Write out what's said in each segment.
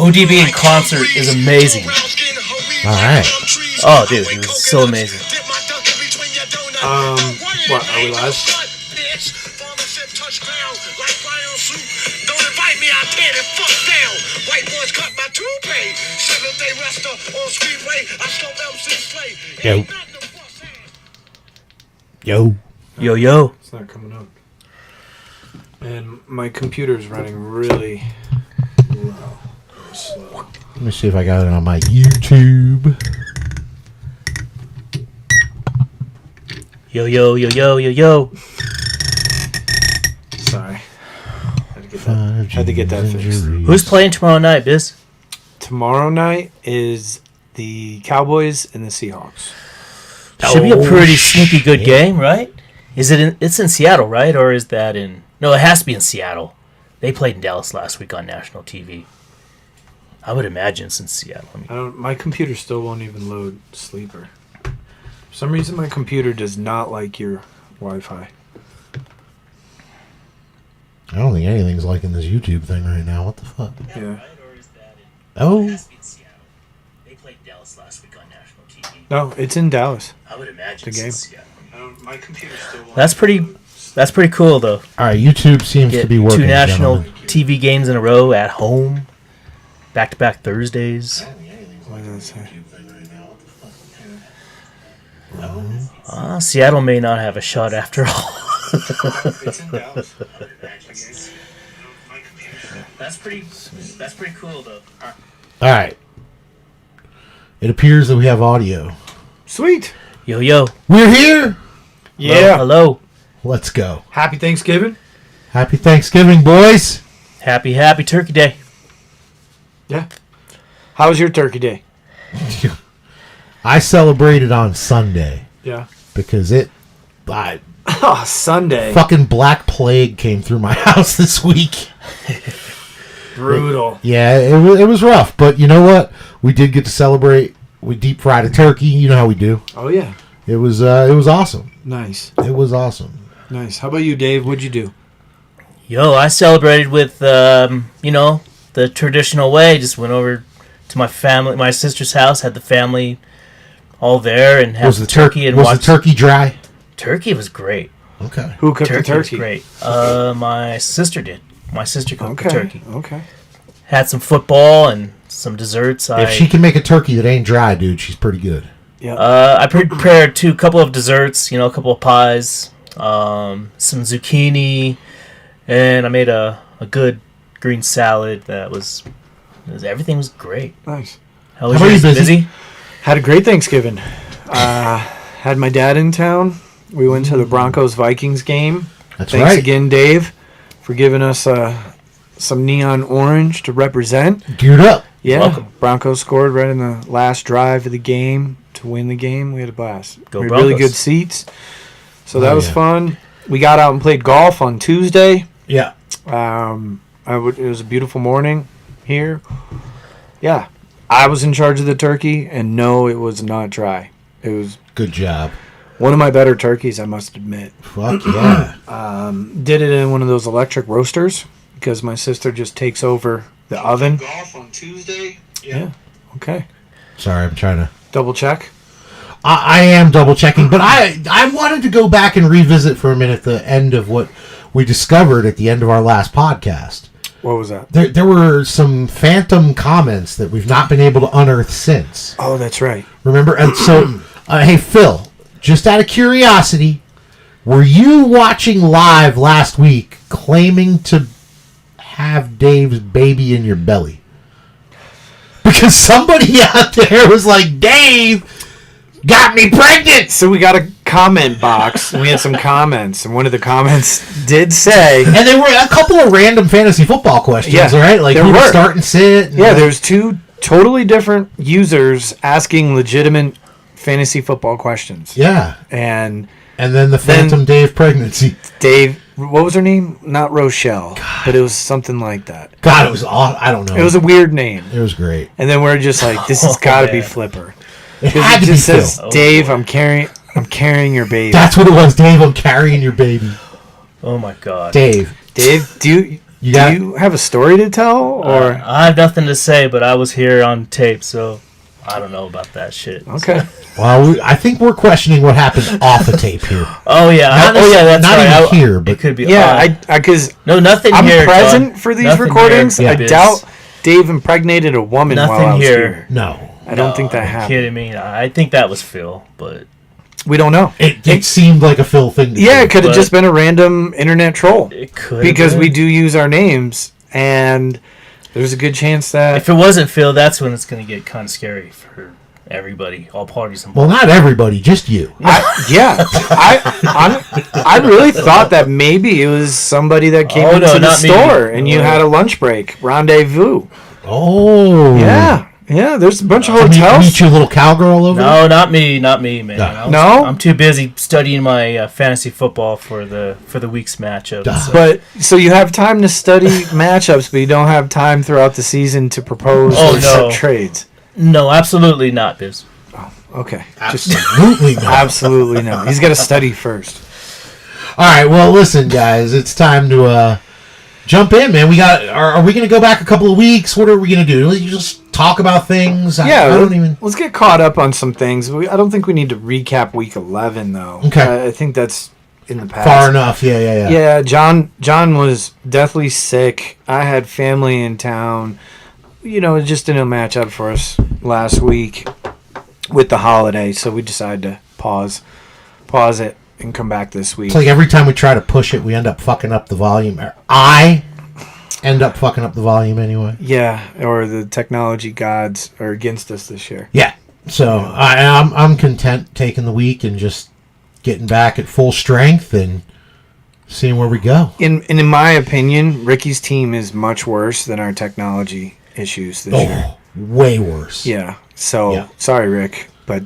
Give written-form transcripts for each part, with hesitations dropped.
ODB in concert is amazing. All right. Oh, dude, it was so amazing. What, are we live? Yo. Yo. It's not coming up. And my computer's running really low. Slow. Let me see if I got it on my YouTube. Yo. Sorry. Had to get that fixed. Who's playing tomorrow night, Biz? Tomorrow night is the Cowboys and the Seahawks. Should be a pretty sneaky good game, right? Is it? It's in Seattle, right? Or is that in? No, it has to be in Seattle. They played in Dallas last week on national TV. I would imagine it's in Seattle. My computer still won't even load Sleeper. For some reason, my computer does not like your Wi-Fi. I don't think anything's liking this YouTube thing right now. What the fuck? Yeah. Oh. They played Dallas last week on national TV. No, it's in Dallas. I would imagine the game. it's in Seattle. My computer still won't. That's pretty cool, though. All right, YouTube seems to be working. Two national gentlemen. TV games in a row at home, back-to-back Thursdays. What does that say? Seattle may not have a shot after all. It's in Dallas. That's pretty cool, though. All right. It appears that we have audio. Sweet. Yo. We're here. Yeah. Hello. Let's go. Happy Thanksgiving. Happy Thanksgiving, boys. Happy Turkey Day. Yeah. How was your Turkey Day? I celebrated on Sunday Yeah. because Sunday. fucking Black Plague came through my house this week. Brutal. Yeah, it was rough, but you know what? We did get to celebrate. We deep fried a turkey. You know how we do. Oh, yeah. It was awesome. Nice. It was awesome. Nice. How about you, Dave? What'd you do? Yo, I celebrated with, the traditional way. Just went over to my sister's house, had the family all there, and had the turkey. And was watched. the turkey dry? Turkey was great. Okay. Who cooked the Was turkey? great. My sister did. My sister cooked the turkey. Okay. Had some football and some desserts. If she can make a turkey that ain't dry, dude, she's pretty good. Yeah. I prepared a couple of desserts, a couple of pies, some zucchini, and I made a good green salad that everything was great. Nice. How was How about yours? you, Busy? Busy? Had a great Thanksgiving. Had my dad in town. We went to the Broncos-Vikings game. That's Thanks right. again, Dave, for giving us some neon orange to represent. Geared up. Yeah. Welcome. Broncos scored right in the last drive of the game to win the game. We had a blast. Go we had Broncos. really good seats. So that was yeah. fun. We got out and played golf on Tuesday. Yeah. It was a beautiful morning here. Yeah. I was in charge of the turkey, and no, it was not dry. It was Good job. one of my better turkeys, I must admit. Fuck yeah. Did it in one of those electric roasters because my sister just takes over the oven. Golf on Tuesday? Yeah. Okay. Sorry, I'm trying to... Double check. I am double checking, but I wanted to go back and revisit for a minute the end of what we discovered at the end of our last podcast. What was that? There were some phantom comments that we've not been able to unearth since. Oh, that's right. Remember? And so, hey, Phil, just out of curiosity, were you watching live last week claiming to have Dave's baby in your belly? Because somebody out there was like, Dave got me pregnant! So we got a comment box, and we had some comments, and one of the comments did say... And there were a couple of random fantasy football questions, Yeah, right? Like there who to were. start and sit. And Yeah, there's two totally different users asking legitimate fantasy football questions. Yeah. And And then the Phantom Dave pregnancy. Dave, what was her name? Not Rochelle, but it was something like that. God, it was all, I don't know. It was a weird name. It was great. And then we're just like, this has got to be man. Flipper. It Because had it to be just Phil. says, Dave, I'm carrying your baby. That's what it was, Dave. I'm carrying your baby. Oh my God. Dave, Dave, You Do got you have a story to tell, or I have nothing to say, but I was here on tape, so I don't know about that shit. okay? Well, I think we're questioning what happened off the tape here. Oh yeah, that's not right. even here, but it could be. Yeah, because no, nothing I'm here. present John. for these Nothing recordings. here, I Biz. doubt Dave impregnated a woman while I Nothing was here. here. no. I don't think that Are you happened. kidding me? I think that was Phil, but We don't know. It seemed like a Phil thing to Yeah, do. it could have But- just been a random internet troll it could because have we been. do use our names, and there's a good chance that If it wasn't Phil, that's when it's going to get kind of scary for everybody, all parties involved. Well, not everybody, just you. I really thought that maybe it was somebody that came Oh, into no, the not me. store and you No. had a lunch break rendezvous. Oh. Yeah. There's a bunch of Meet hotels. you a little cowgirl over there? No, not me, man. No? I'm too busy studying my fantasy football for the week's matchup. Duh. So. But so you have time to study matchups, but you don't have time throughout the season to propose Oh, or no. set trades. No, absolutely not, Biz. Okay, Absolutely not. absolutely no. He's got to study first. All right, well, listen, guys, it's time to jump in, man. Are we going to go back a couple of weeks? What are we going to do? Let's just talk about things. Yeah, I don't even. let's get caught up on some things. I don't think we need to recap week 11 though. Okay. I think that's in the past. Far enough, yeah. Yeah, John was deathly sick. I had family in town. You know, it just didn't match up for us last week with the holiday, so we decided to pause it and come back this week. It's like every time we try to push it, we end up fucking up the volume. Or I end up fucking up the volume anyway. Yeah, or the technology gods are against us this year. Yeah. So I'm content taking the week and just getting back at full strength and seeing where we go. In my opinion, Ricky's team is much worse than our technology issues this year. Oh, way worse. Yeah. So Yeah. sorry, Rick, but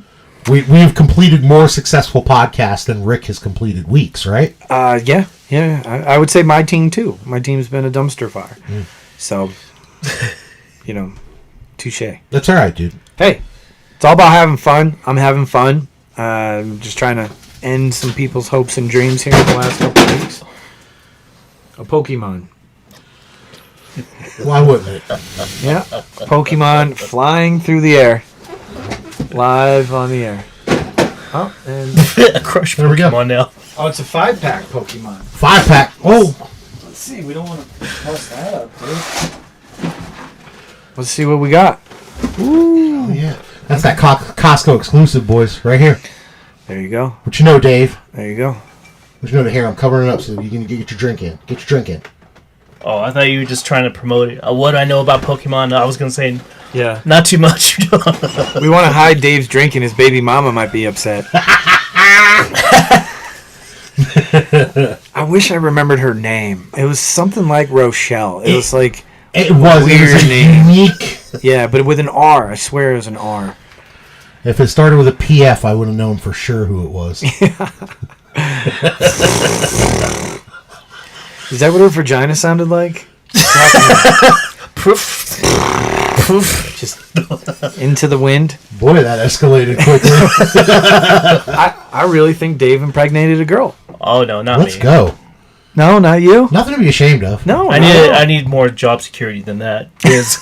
We have completed more successful podcasts than Rick has completed weeks, right? yeah. I would say my team too. My team's been a dumpster fire. So, touche. That's all right, dude. Hey, it's all about having fun. I'm having fun. I'm just trying to end some people's hopes and dreams here in the last couple of weeks. A Pokemon. Why wouldn't it? Yeah. Pokemon flying through the air. Live on the air. Oh, and Crush There we go. Pokemon now. it's a 5-pack Pokemon. 5-pack. Oh, Let's see. We don't want to bust that up, dude. Let's see what we got. yeah. That's that Costco exclusive, boys, right here. There you go. What you know, Dave? There you go. What you know? Here, I'm covering it up so you can get your drink in. Get your drink in. Oh, I thought you were just trying to promote it. What I know about Pokemon, I was going to say Yeah. not too much. We want to hide Dave's drink, and his baby mama might be upset. I wish I remembered her name. It was something like Rochelle. It was like, It was Weird a name. unique. yeah, but with an R. I swear it was an R. If it started with a PF, I would have known for sure who it was. Is that what her vagina sounded like? Proof. Proof. Just into the wind. Boy, that escalated quickly. I really think Dave impregnated a girl. Oh, no, not Let's me. go. No, not you. Nothing to be ashamed of. No, I need more job security than that. Is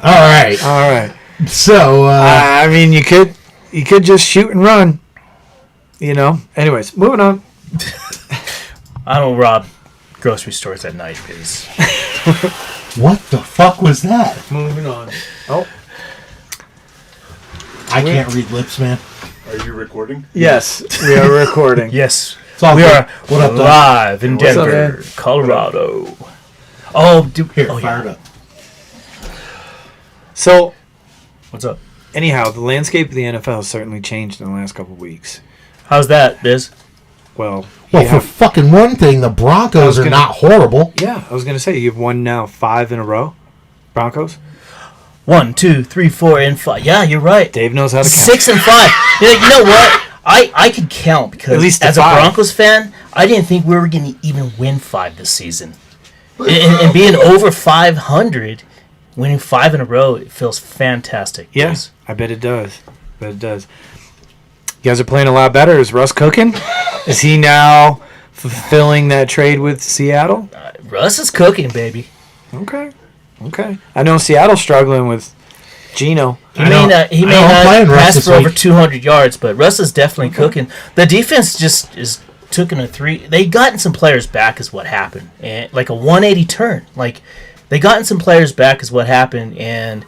All right. All right. So, I mean, you could just shoot and run. Anyways, moving on. I don't rob grocery stores at night, Biz. what the fuck was that? Moving on. Oh, I can't read lips, man. Are you recording? yes, we are recording. Yes, It's all we good. are What up, Doc? live in What's up, Denver, man? Colorado. Oh, dude. Here, Oh, fire yeah. it up. So, What's up? anyhow, the landscape of the NFL has certainly changed in the last couple of weeks. How's that, Biz? Well, Well, you for have- fucking one thing, the Broncos are gonna- not horrible. yeah, I was gonna say you've won now 5 in a row. Broncos. 1, 2, 3, 4, and 5. Yeah, you're right. Dave knows how to count. 6 and 5. You know what? I could count because At least to as a 5. Broncos fan, I didn't think we were going to even win 5 this season. And being over 500, winning 5 in a row, it feels fantastic. Yes, I bet it does. You guys are playing a lot better. Is Russ cooking? Is he now fulfilling that trade with Seattle? Russ is cooking, baby. Okay. I know Seattle's struggling with Geno. He may not pass for over 200 yards, but Russ is definitely cooking. The defense just is taking a 3. They gotten some players back is what happened, and like a 180 turn. Like they gotten some players back is what happened, and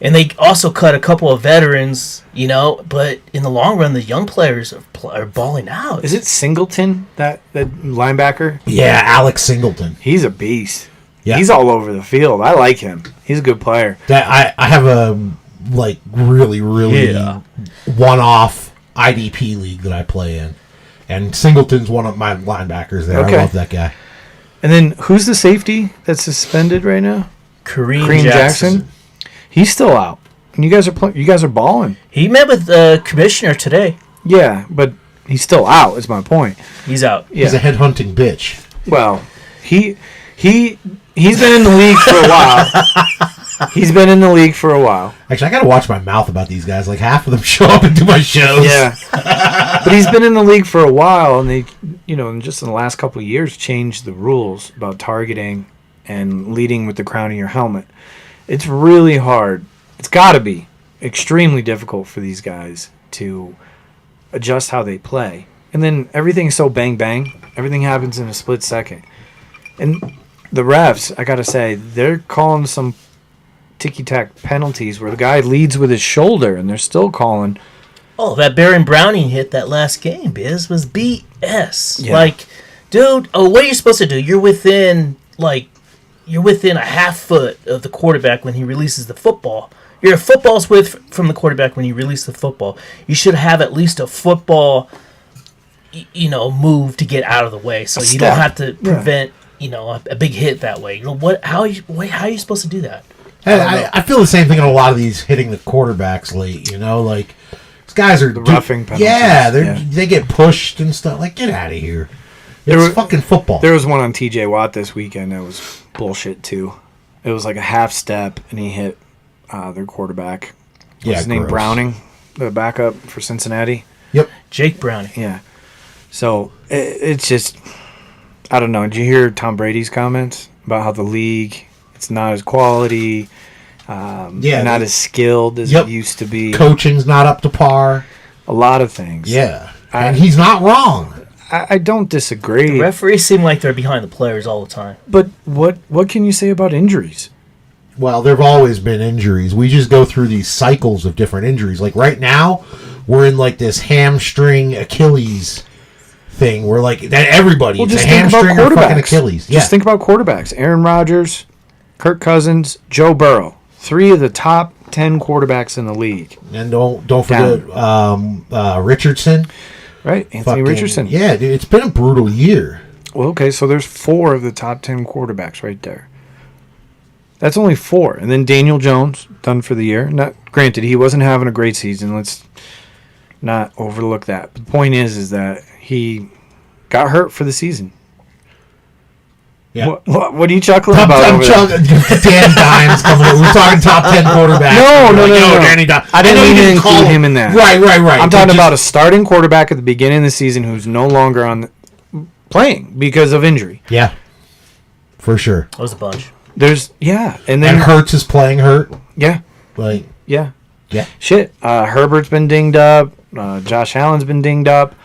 they also cut a couple of veterans, But in the long run, the young players are balling out. Is it Singleton, that linebacker? Yeah, Alex Singleton. He's a beast. Yeah. He's all over the field. I like him. He's a good player. That I have a really one-off IDP league that I play in, and Singleton's one of my linebackers there. Okay. I love that guy. And then who's the safety that's suspended right now? Kareem Jackson. He's still out. And you guys are balling. He met with the commissioner today. Yeah, but he's still out. Is my point. He's out. Yeah. He's a headhunting bitch. Well, he's been in the league for a while. He's been in the league for a while. Actually, I got to watch my mouth about these guys. Like half of them show up and do my shows. Yeah, but he's been in the league for a while, and they, just in the last couple of years, changed the rules about targeting and leading with the crown of your helmet. It's really hard. It's got to be extremely difficult for these guys to adjust how they play, and then everything's so bang bang. Everything happens in a split second, and the refs, I gotta say, they're calling some ticky-tack penalties where the guy leads with his shoulder, and they're still calling. Oh, that Baron Browning hit that last game, Biz, was BS. Yeah. Like, dude, what are you supposed to do? You're within a half foot of the quarterback when he releases the football. You're a football's width from the quarterback when you release the football. You should have at least a football, move to get out of the way, so you don't have to prevent, a big hit that way. How are you supposed to do that? I feel the same thing on a lot of these hitting the quarterbacks late. Like these guys are roughing penalties. Yeah, they get pushed and stuff. Like, get out of here. It's fucking football. There was one on T.J. Watt this weekend that was bullshit too. It was like a half step, and he hit their quarterback. What's his name? Gross. Browning, the backup for Cincinnati. Yep. Jake Browning. Yeah. So it's just, I don't know. Did you hear Tom Brady's comments about how the league, it's not as quality, not as skilled as it used to be? Coaching's not up to par. A lot of things. Yeah. And he's not wrong. I don't disagree. The referees seem like they're behind the players all the time. But what can you say about injuries? Well, there have always been injuries. We just go through these cycles of different injuries. Like right now, we're in like this hamstring Achilles thing where like that everybody, it's a hamstring or fucking Achilles. Just think about quarterbacks. Aaron Rodgers, Kirk Cousins, Joe Burrow. 3 of the top 10 quarterbacks in the league. And don't forget Richardson. Right, Anthony Richardson. Yeah, dude, it's been a brutal year. Well, okay, so there's 4 of the top 10 quarterbacks right there. That's only 4. And then Daniel Jones, done for the year. Not granted, he wasn't having a great season. Let's not overlook that. But the point is that he got hurt for the season. Yeah. What are you chuckling about? Dan Dimes coming in. We're talking top 10 quarterbacks. No. Danny Dimes. I didn't mean to include him in that. Right. I'm talking about a starting quarterback at the beginning of the season who's no longer playing because of injury. Yeah, for sure. That was a bunch. And then Hurts is playing hurt. Yeah. Yeah. Shit. Herbert's been dinged up. Josh Allen's been dinged up.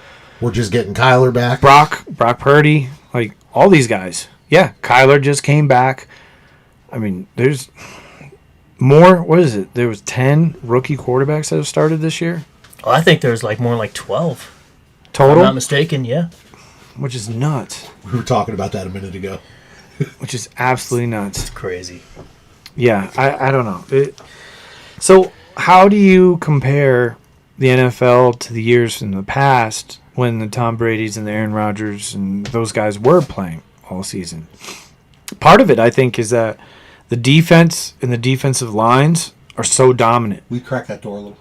We're just getting Kyler back. Brock Purdy, like all these guys. Yeah, Kyler just came back. I mean, there's more. What is it? There was 10 rookie quarterbacks that have started this year. Well, I think there's more like 12. Total? If I'm not mistaken, yeah. Which is nuts. We were talking about that a minute ago. Which is absolutely nuts. It's crazy. Yeah, I don't know. So how do you compare the NFL to the years in the past when the Tom Brady's and the Aaron Rodgers and those guys were playing all season? Part of it, I think, is that the defense and the defensive lines are so dominant. We cracked that door a little.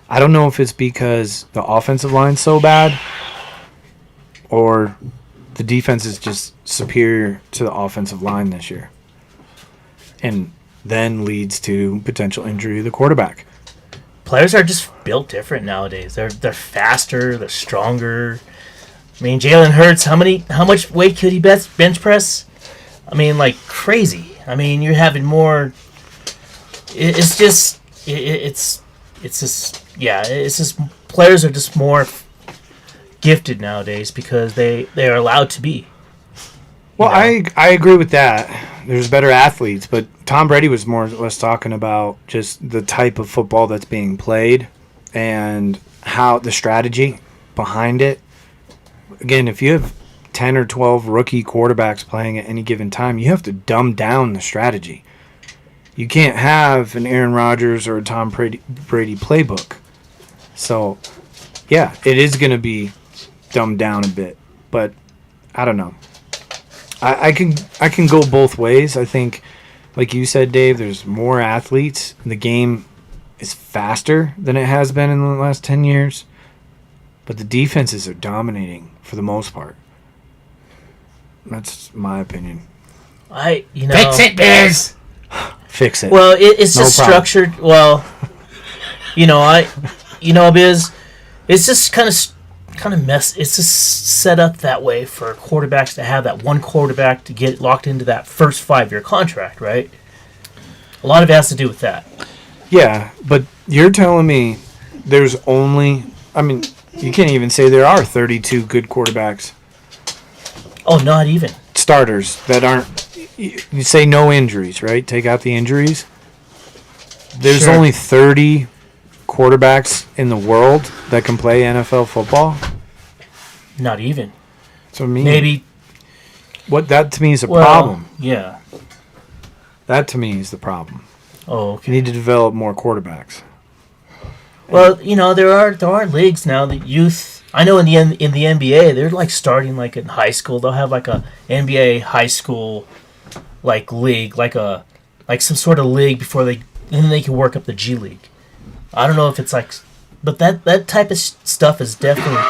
I don't know if it's because the offensive line's so bad or the defense is just superior to the offensive line this year. And then leads to potential injury to the quarterback. Players are just built different nowadays. They're faster, they're stronger. I mean, Jalen Hurts, how much weight could he bench press? I mean, like crazy. I mean, you're having more. It's just players are just more gifted nowadays because they are allowed to be. Well, I agree with that. There's better athletes, but Tom Brady was more or less talking about just the type of football that's being played and how the strategy behind it. Again, if you have 10 or 12 rookie quarterbacks playing at any given time, you have to dumb down the strategy. You can't have an Aaron Rodgers or a Tom Brady playbook. So, yeah, it is going to be dumbed down a bit, but I don't know. I can go both ways. I think, like you said, Dave, there's more athletes. The game is faster than it has been in the last 10 years, but the defenses are dominating for the most part. That's my opinion. Fix it, Biz. Fix it. Well, it's No just problem. structured. Well, Biz, it's just kind of mess. It's just set up that way for quarterbacks to have that one quarterback to get locked into that first 5-year contract, right? A lot of it has to do with that. Yeah, but you're telling me there's only... I mean, you can't even say there are 32 good quarterbacks. Oh, not even. Starters that aren't... You say no injuries, right? Take out the injuries. There's Sure. only 30 quarterbacks in the world that can play NFL football. Not even. So I mean, Maybe. what that to me is a Well, problem. yeah. That to me is the problem. Oh, You okay. need to develop more quarterbacks. Well, there are leagues now that youth. I know in the NBA they're like starting like in high school. They'll have like a NBA high school like league, like some sort of league before then they can work up the G League. I don't know if it's like, but that type of stuff is definitely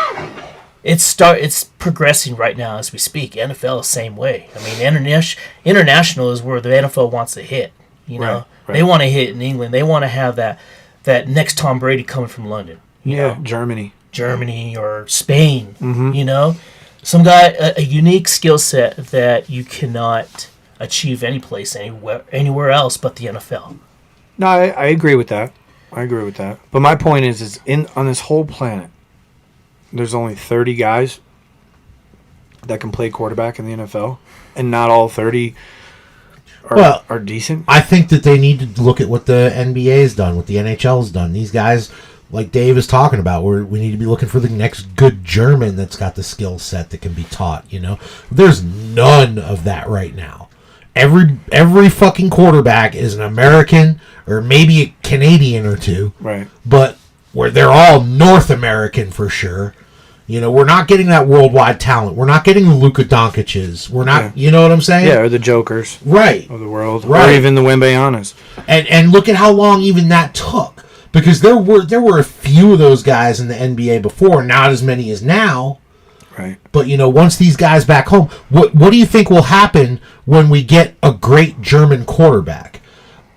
it's progressing right now as we speak. NFL is the same way. I mean, international is where the NFL wants to hit. Right. They want to hit in England. They want to have that next Tom Brady coming from London. Yeah, Germany. Germany or Spain. Mhm. Some guy a unique skill set that you cannot achieve anywhere else but the NFL. No, I agree with that. But my point is on this whole planet, there's only 30 guys that can play quarterback in the NFL, and not all 30 are decent. I think that they need to look at what the NBA has done, what the NHL has done. These guys, like Dave is talking about, we need to be looking for the next good German that's got the skill set that can be taught. There's none of that right now. Every fucking quarterback is an American or maybe a Canadian or two, Right. but where they're all North American for sure. We're not getting that worldwide talent. We're not getting the Luka Doncic's. We're not. Yeah. You know what I'm saying? Yeah, or the Jokers Right. of the world, Right. or even the Wembeyanas. And look at how long even that took, because there were a few of those guys in the NBA before, not as many as now. Right. But once these guys back home, what do you think will happen when we get a great German quarterback?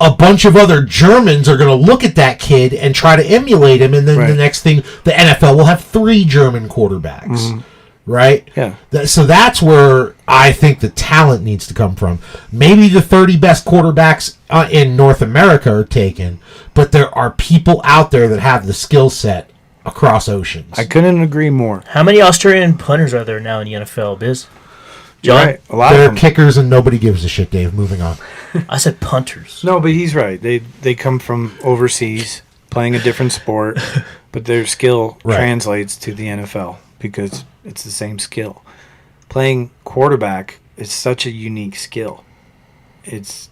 A bunch of other Germans are going to look at that kid and try to emulate him, and then Right. the next thing, the NFL will have 3 German quarterbacks, right? Yeah. So that's where I think the talent needs to come from. Maybe the 30 best quarterbacks in North America are taken, but there are people out there that have the skill set across oceans. I couldn't agree more. How many Australian punters are there now in the NFL, Biz? John? Right. A lot They're of them. kickers and nobody gives a shit, Dave. Moving on. I said punters. No, but he's right. They come from overseas playing a different sport, but their skill Right. translates to the NFL because it's the same skill. Playing quarterback is such a unique skill. It's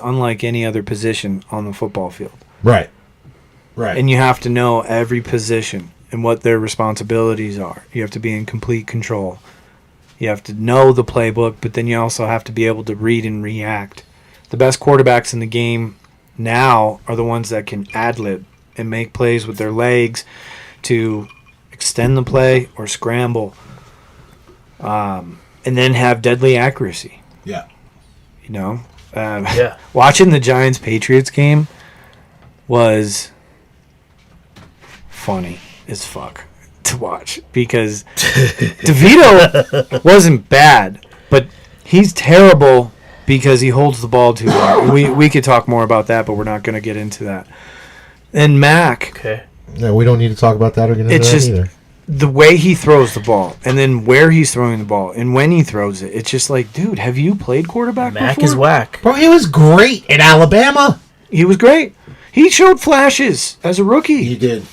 unlike any other position on the football field. Right. Right. And you have to know every position and what their responsibilities are. You have to be in complete control. You have to know the playbook, but then you also have to be able to read and react. The best quarterbacks in the game now are the ones that can ad-lib and make plays with their legs to extend the play or scramble, and then have deadly accuracy. yeah. Yeah. Watching the Giants-Patriots game was funny as fuck. to watch because DeVito wasn't bad, but he's terrible because he holds the ball too long. We could talk more about that, but we're not going to get into that. And Mac, Okay. No, we don't need to talk about that or get into It's that just- either. the way he throws the ball and then where he's throwing the ball and when he throws it, it's just like, dude, have you played quarterback Mac before? is whack. Bro, he was great in Alabama. He was great. He showed flashes as a rookie. did.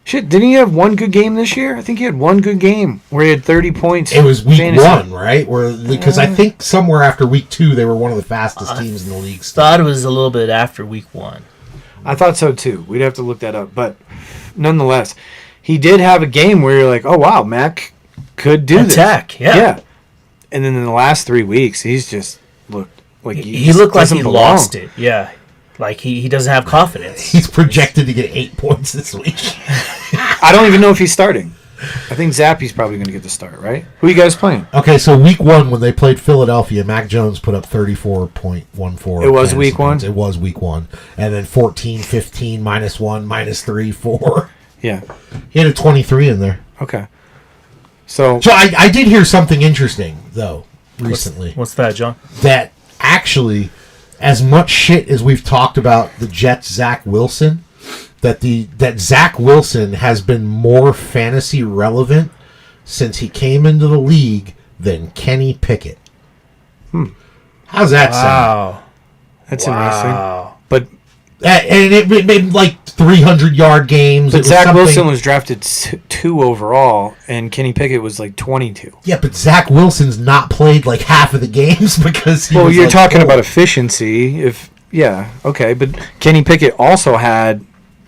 Shit, didn't he have one good game this year? I think he had one good game where he had 30 points. It was week fantasy. 1, right? Because I think somewhere after week 2, they were one of the fastest teams in the league. Still. Thought it was a little bit after week 1. I thought so too. We'd have to look that up. But nonetheless, he did have a game where you're like, oh, wow, Mac could do Attack, yeah. Yeah. And then in the last 3 weeks, he's just looked like He looked like doesn't he belong. lost it. Yeah. Like he doesn't have confidence. He's projected to get 8 points this week. I don't even know if he's starting. I think Zappy's probably going to get the start, right? Who are you guys playing? Okay, so week 1, when they played Philadelphia, Mac Jones put up 34.14. It was fantasy week 1? points. It was week 1. And then 14, 15, minus 1, minus 3, 4. Yeah. He had a 23 in there. Okay. So, So I did hear something interesting, though, recently. What's that, John? That actually, as much shit as we've talked about the Jets' Zach Wilson, that Zach Wilson has been more fantasy relevant since he came into the league than Kenny Pickett. How's that sound? Wow. that's interesting. Wow. But And it made like 300-yard games. It But was Zach something- Wilson was drafted 2 overall, and Kenny Pickett was like 22. Yeah, but Zach Wilson's not played like half of the games because he Well, was you're like, talking oh. about efficiency. Okay, but Kenny Pickett also had,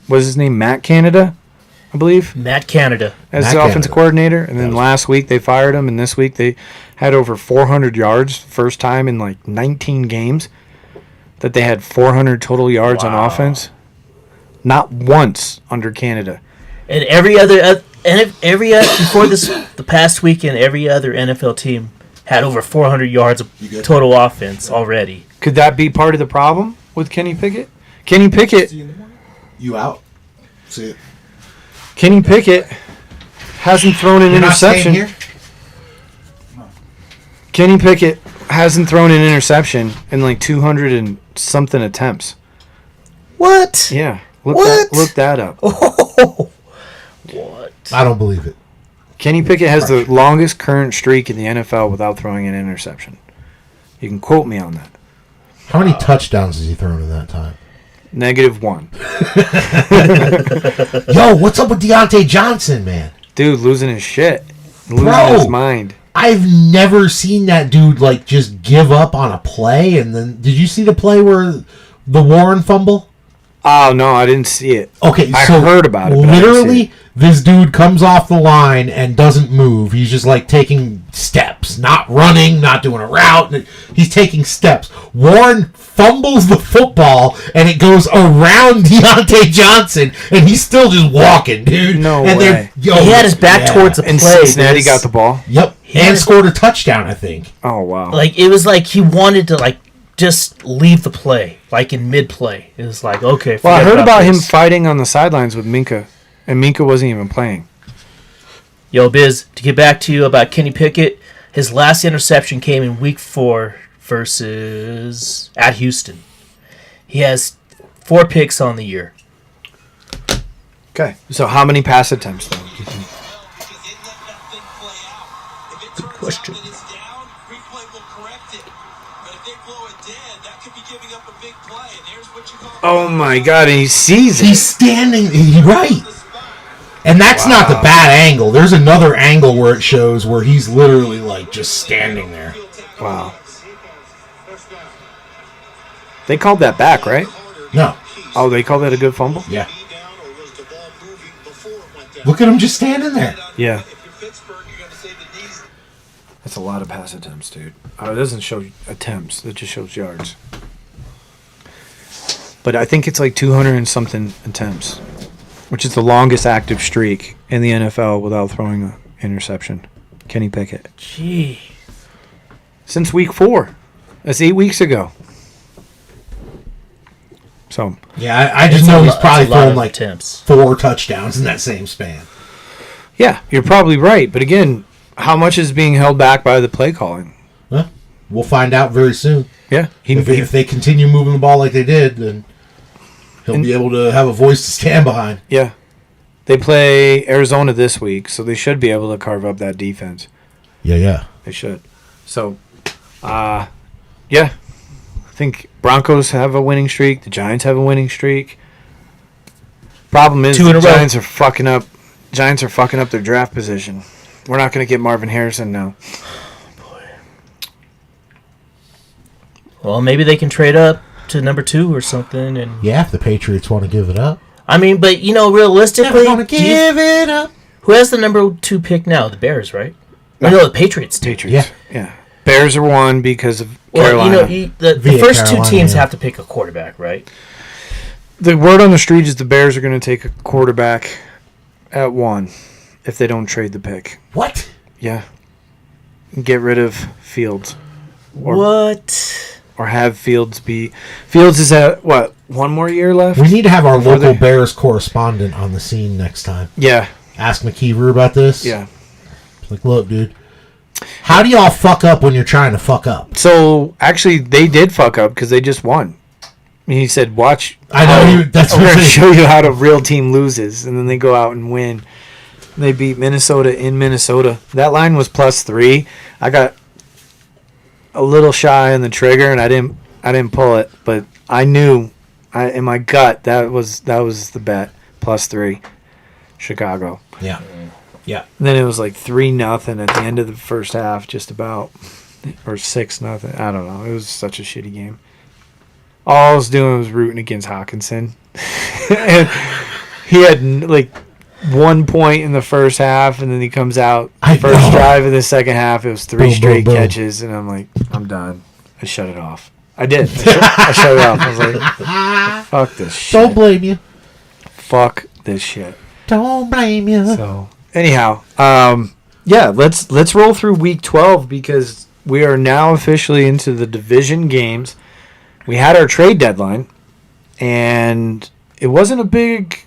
what was his name, Matt Canada, I believe, Matt Canada. as Matt the offensive Canada. coordinator. And then last week they fired him, and this week they had over 400 yards, first time in like 19 games that they had 400 total yards on Wow. offense. Not once under Canada. And every other before the past weekend, every other NFL team had over 400 yards of You good? total offense already. Could that be part of the problem with Kenny Pickett? Kenny Pickett You out? See it. Kenny Pickett hasn't thrown an You're not staying interception. here? Kenny Pickett hasn't thrown an interception in like 200 and something attempts. What? Yeah. What? Look that up. What? I don't believe it. Kenny Pickett has the longest current streak in the NFL without throwing an interception. You can quote me on that. How many touchdowns has he thrown in that time? -1. Yo, what's up with Deontay Johnson, man? Dude losing his shit. Losing Bro. his mind. I've never seen that dude like just give up on a play. And then, did you see the play where the Warren fumble? Oh, no, I didn't see it. Okay, I so heard about it, but I didn't see Literally, it. this dude comes off the line and doesn't move. He's just like taking steps, not running, not doing a route. He's taking steps. Warren fumbles the football and it goes around Deontay Johnson, and he's still just walking, dude. No and way. He had his back towards the And play. Cincinnati Biz. got the ball. Yep, had and his- scored a touchdown, I think. Oh, wow. Like it was like he wanted to like just leave the play, like in mid play. It was like okay. Well, I forget heard about him this. fighting on the sidelines with Minka, and Minka wasn't even playing. Yo, Biz, to get back to you about Kenny Pickett, his last interception came in week 4 versus at Houston. He has 4 picks on the year. Okay. So how many pass attempts, though? do you think? Good question. Oh, my God, and he sees it. He's standing. He's right. And that's not the bad angle. There's another angle where it shows where he's literally like just standing there. Wow. They called that back, right? No. Oh, they called that a good fumble? Yeah. Look at him just standing there. Yeah. That's a lot of pass attempts, dude. Oh, it doesn't show attempts. It just shows yards. But I think it's like 200 and something attempts, which is the longest active streak in the NFL without throwing an interception. Kenny Pickett. Gee. Since week 4. That's 8 weeks ago. So, Yeah, I just know he's probably That's a lot thrown of like attempts. 4 touchdowns in that same span. Yeah, you're probably right. But again, how much is being held back by the play calling? Well, we'll find out very soon. Yeah, If they continue moving the ball like they did, then he'll be able to have a voice to stand behind. yeah. They play Arizona this week, so they should be able to carve up that defense. Yeah. They should. So, yeah. I think Broncos have a winning streak. The Giants have a winning streak. Problem is, 2 in the a row. Giants are fucking up. Giants are fucking up their draft position. We're not going to get Marvin Harrison now. Well, maybe they can trade up to number 2 or something. And Yeah, if the Patriots want to give it up. I mean, but realistically, Never gonna give it up. who has the number 2 pick now? The Bears, right? No, the Patriots. do. Patriots. Yeah. Bears are one because of Well, Carolina. the Via first Carolina, 2 teams yeah. have to pick a quarterback, right? The word on the street is the Bears are going to take a quarterback at 1 if they don't trade the pick. What? Yeah. Get rid of Fields. Or- What? Or have Fields be... Fields is at, what, 1 more year left? We need to have our Before local they- Bears correspondent on the scene next time. Yeah. Ask McKeever about this. Yeah. Like, look, dude. How do y'all fuck up when you're trying to fuck up? So, actually, they did fuck up because they just won. He said, watch. I know that's I'm what going to they- show you how the real team loses. And then they go out and win. They beat Minnesota in Minnesota. That line was +3. I got a little shy on the trigger, and I didn't pull it. But I knew, in my gut, that was the bet. +3. Chicago. Yeah. Yeah. And then it was like 3-0 at the end of the first half, just about, or 6-0. I don't know. It was such a shitty game. All I was doing was rooting against Hawkinson, and he had like 1 point in the first half, and then he comes out I first know. drive in the second half. It was 3 Boom, boom, straight boom. catches, and I'm like, I'm done. I shut it off. I did. I shut it off. I was like, fuck this shit. Don't blame you. Fuck this shit. Don't blame you. So anyhow, yeah, let's roll through week 12 because we are now officially into the division games. We had our trade deadline, and it wasn't a big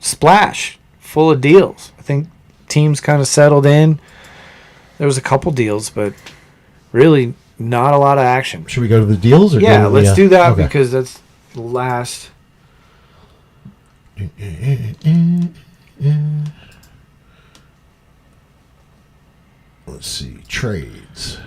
splash full of deals. I think teams kind of settled in. There was a couple deals, but really not a lot of action. Should we go to the deals? Or Yeah, go to let's the, do that okay. because that's the last. Let's see. Trades.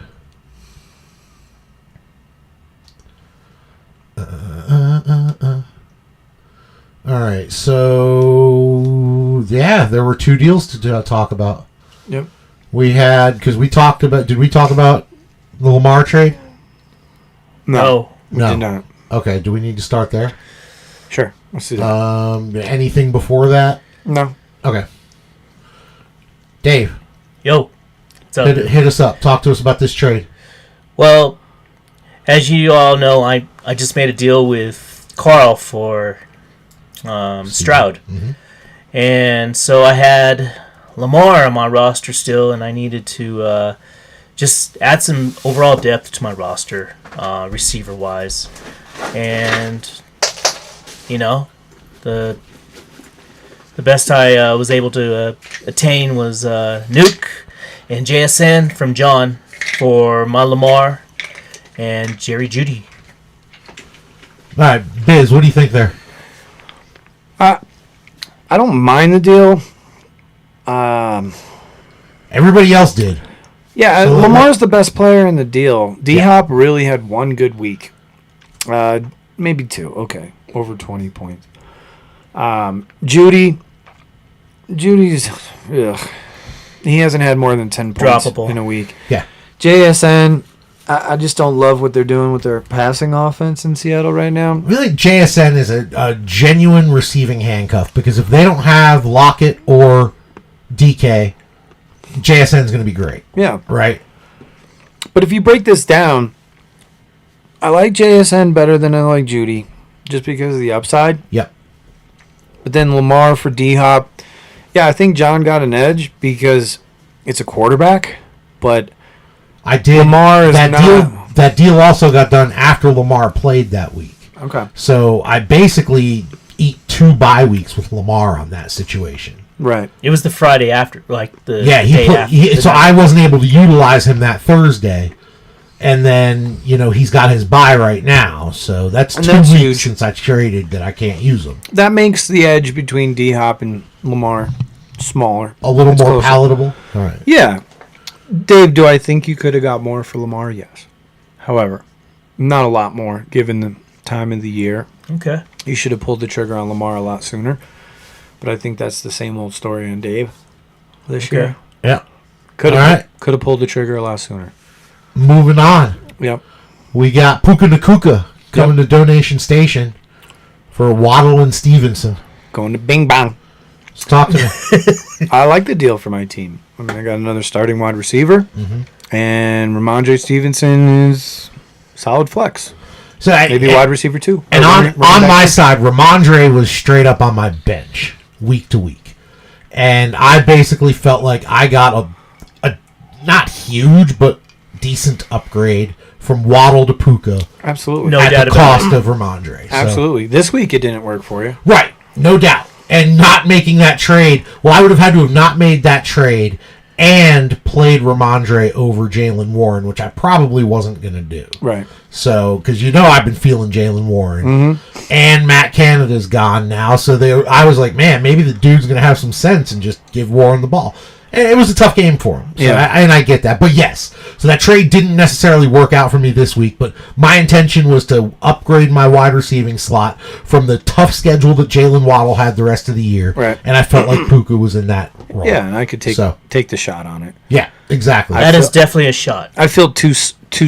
All right. So, yeah, there were 2 deals to talk about. Yep. We had, because we talked about, did we talk about the Lamar trade? No. We No. did not. Okay. Do we need to start there? Sure. Let's do that. Anything before that? No. Okay. Dave, Yo. What's up? hit us up. Talk to us about this trade. Well, as you all know, I just made a deal with Carl for Stroud. Mm-hmm. And so I had Lamar on my roster still, and I needed to just add some overall depth to my roster, receiver-wise. And, the best I was able to attain was Nuke and JSN from John for my Lamar and Jerry Jeudy. All right, Biz, what do you think there? I don't mind the deal. Everybody else did. Yeah, So Lamar's the best player in the deal. D-Hop really had 1 good week. Maybe 2. Okay. Over 20 points. Judy's... Ugh. He hasn't had more than 10 points Droppable. in a week. Yeah. JSN, I just don't love what they're doing with their passing offense in Seattle right now. Really, JSN is a genuine receiving handcuff because if they don't have Lockett or DK, JSN is going to be great, Yeah. right? But if you break this down, I like JSN better than I like Judy just because of the upside. Yep. But then Lamar for D-Hop. Yeah, I think John got an edge because it's a quarterback. But I did. Lamar is not- That deal also got done after Lamar played that week. okay. So I basically eat 2 bye weeks with Lamar on that situation. Right. It was the Friday after, like the Yeah, day after. so I wasn't able to utilize him that Thursday. And then, he's got his bye right now. So that's 2 weeks huge. since I traded that I can't use him. That makes the edge between D-Hop and Lamar smaller. A little It's more closer. palatable. All right. Yeah. Dave, do I think you could have got more for Lamar? Yes. However, not a lot more given the time of the year. Okay. You should have pulled the trigger on Lamar a lot sooner. But I think that's the same old story on Dave this Okay. year. Yeah. Could All have right. could have pulled the trigger a lot sooner. Moving on. Yep. We got Puka Nakuka coming to Donation Station for Waddle and Stevenson. Going to Bing Bang. Let's talk to me. I like the deal for my team. I mean, I got another starting wide receiver, and Ramondre Stevenson is solid flex. So Maybe wide receiver too. And Or on running back my too. side, Ramondre was straight up on my bench week to week. And I basically felt like I got a not huge, but decent upgrade from Waddle to Puka Absolutely. No at doubt the about cost of Ramondre. So- Absolutely. This week it didn't work for you. Right, no doubt. And not making that trade, well, I would have had to have not made that trade and played Ramondre over Jalen Warren, which I probably wasn't going to do. Right. So, because I've been feeling Jalen Warren, and Matt Canada's gone now, so I was like, man, maybe the dude's going to have some sense and just give Warren the ball. And it was a tough game for him, so Yeah. I get that. But yes, so that trade didn't necessarily work out for me this week, but my intention was to upgrade my wide receiving slot from the tough schedule that Jalen Waddle had the rest of the year, Right. and I felt like Puka was in that role. Yeah, and I could take So- take the shot on it. Yeah, exactly. That is definitely a shot. I filled two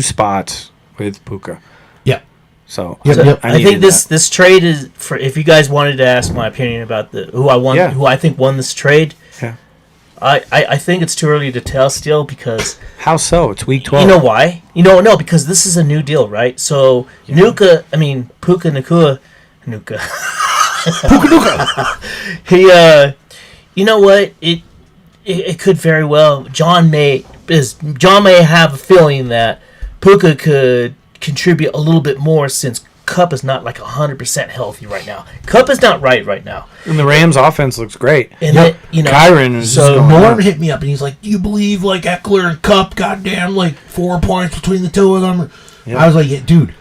spots with Puka. Yep. So Yep, yep. I think needed this trade is for, if you guys wanted to ask my opinion about who I think won this trade. Yeah. I think it's too early to tell still because How so? It's week 12. you know why? No, because this is a new deal, right? So Puka Nakua, he you know what? It could very well John may have a feeling that Puka could contribute a little bit more since Kupp is not like 100% healthy right now. Kupp is not right now. And the Rams' offense looks great. And Yep. Kyron is so just going Norm nuts. hit me up and he's like, "Do you believe like Eckler and Cup? Goddamn, like 4 points between the two of them." Yep. I was like, yeah, "Dude,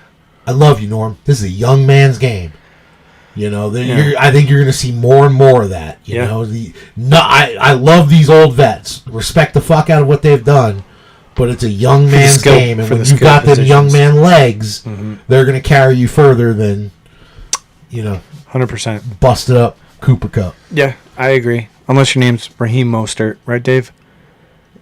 I love you, Norm. This is a young man's game. I think you're going to see more and more of that. Yeah. I love these old vets. Respect the fuck out of what they've done, but it's a young man's skill- game, and for when the you've skill got them young positions. man legs, they're going to carry you further than 100%. busted up Cooper Cup." Yeah, I agree. Unless your name's Raheem Mostert, right, Dave?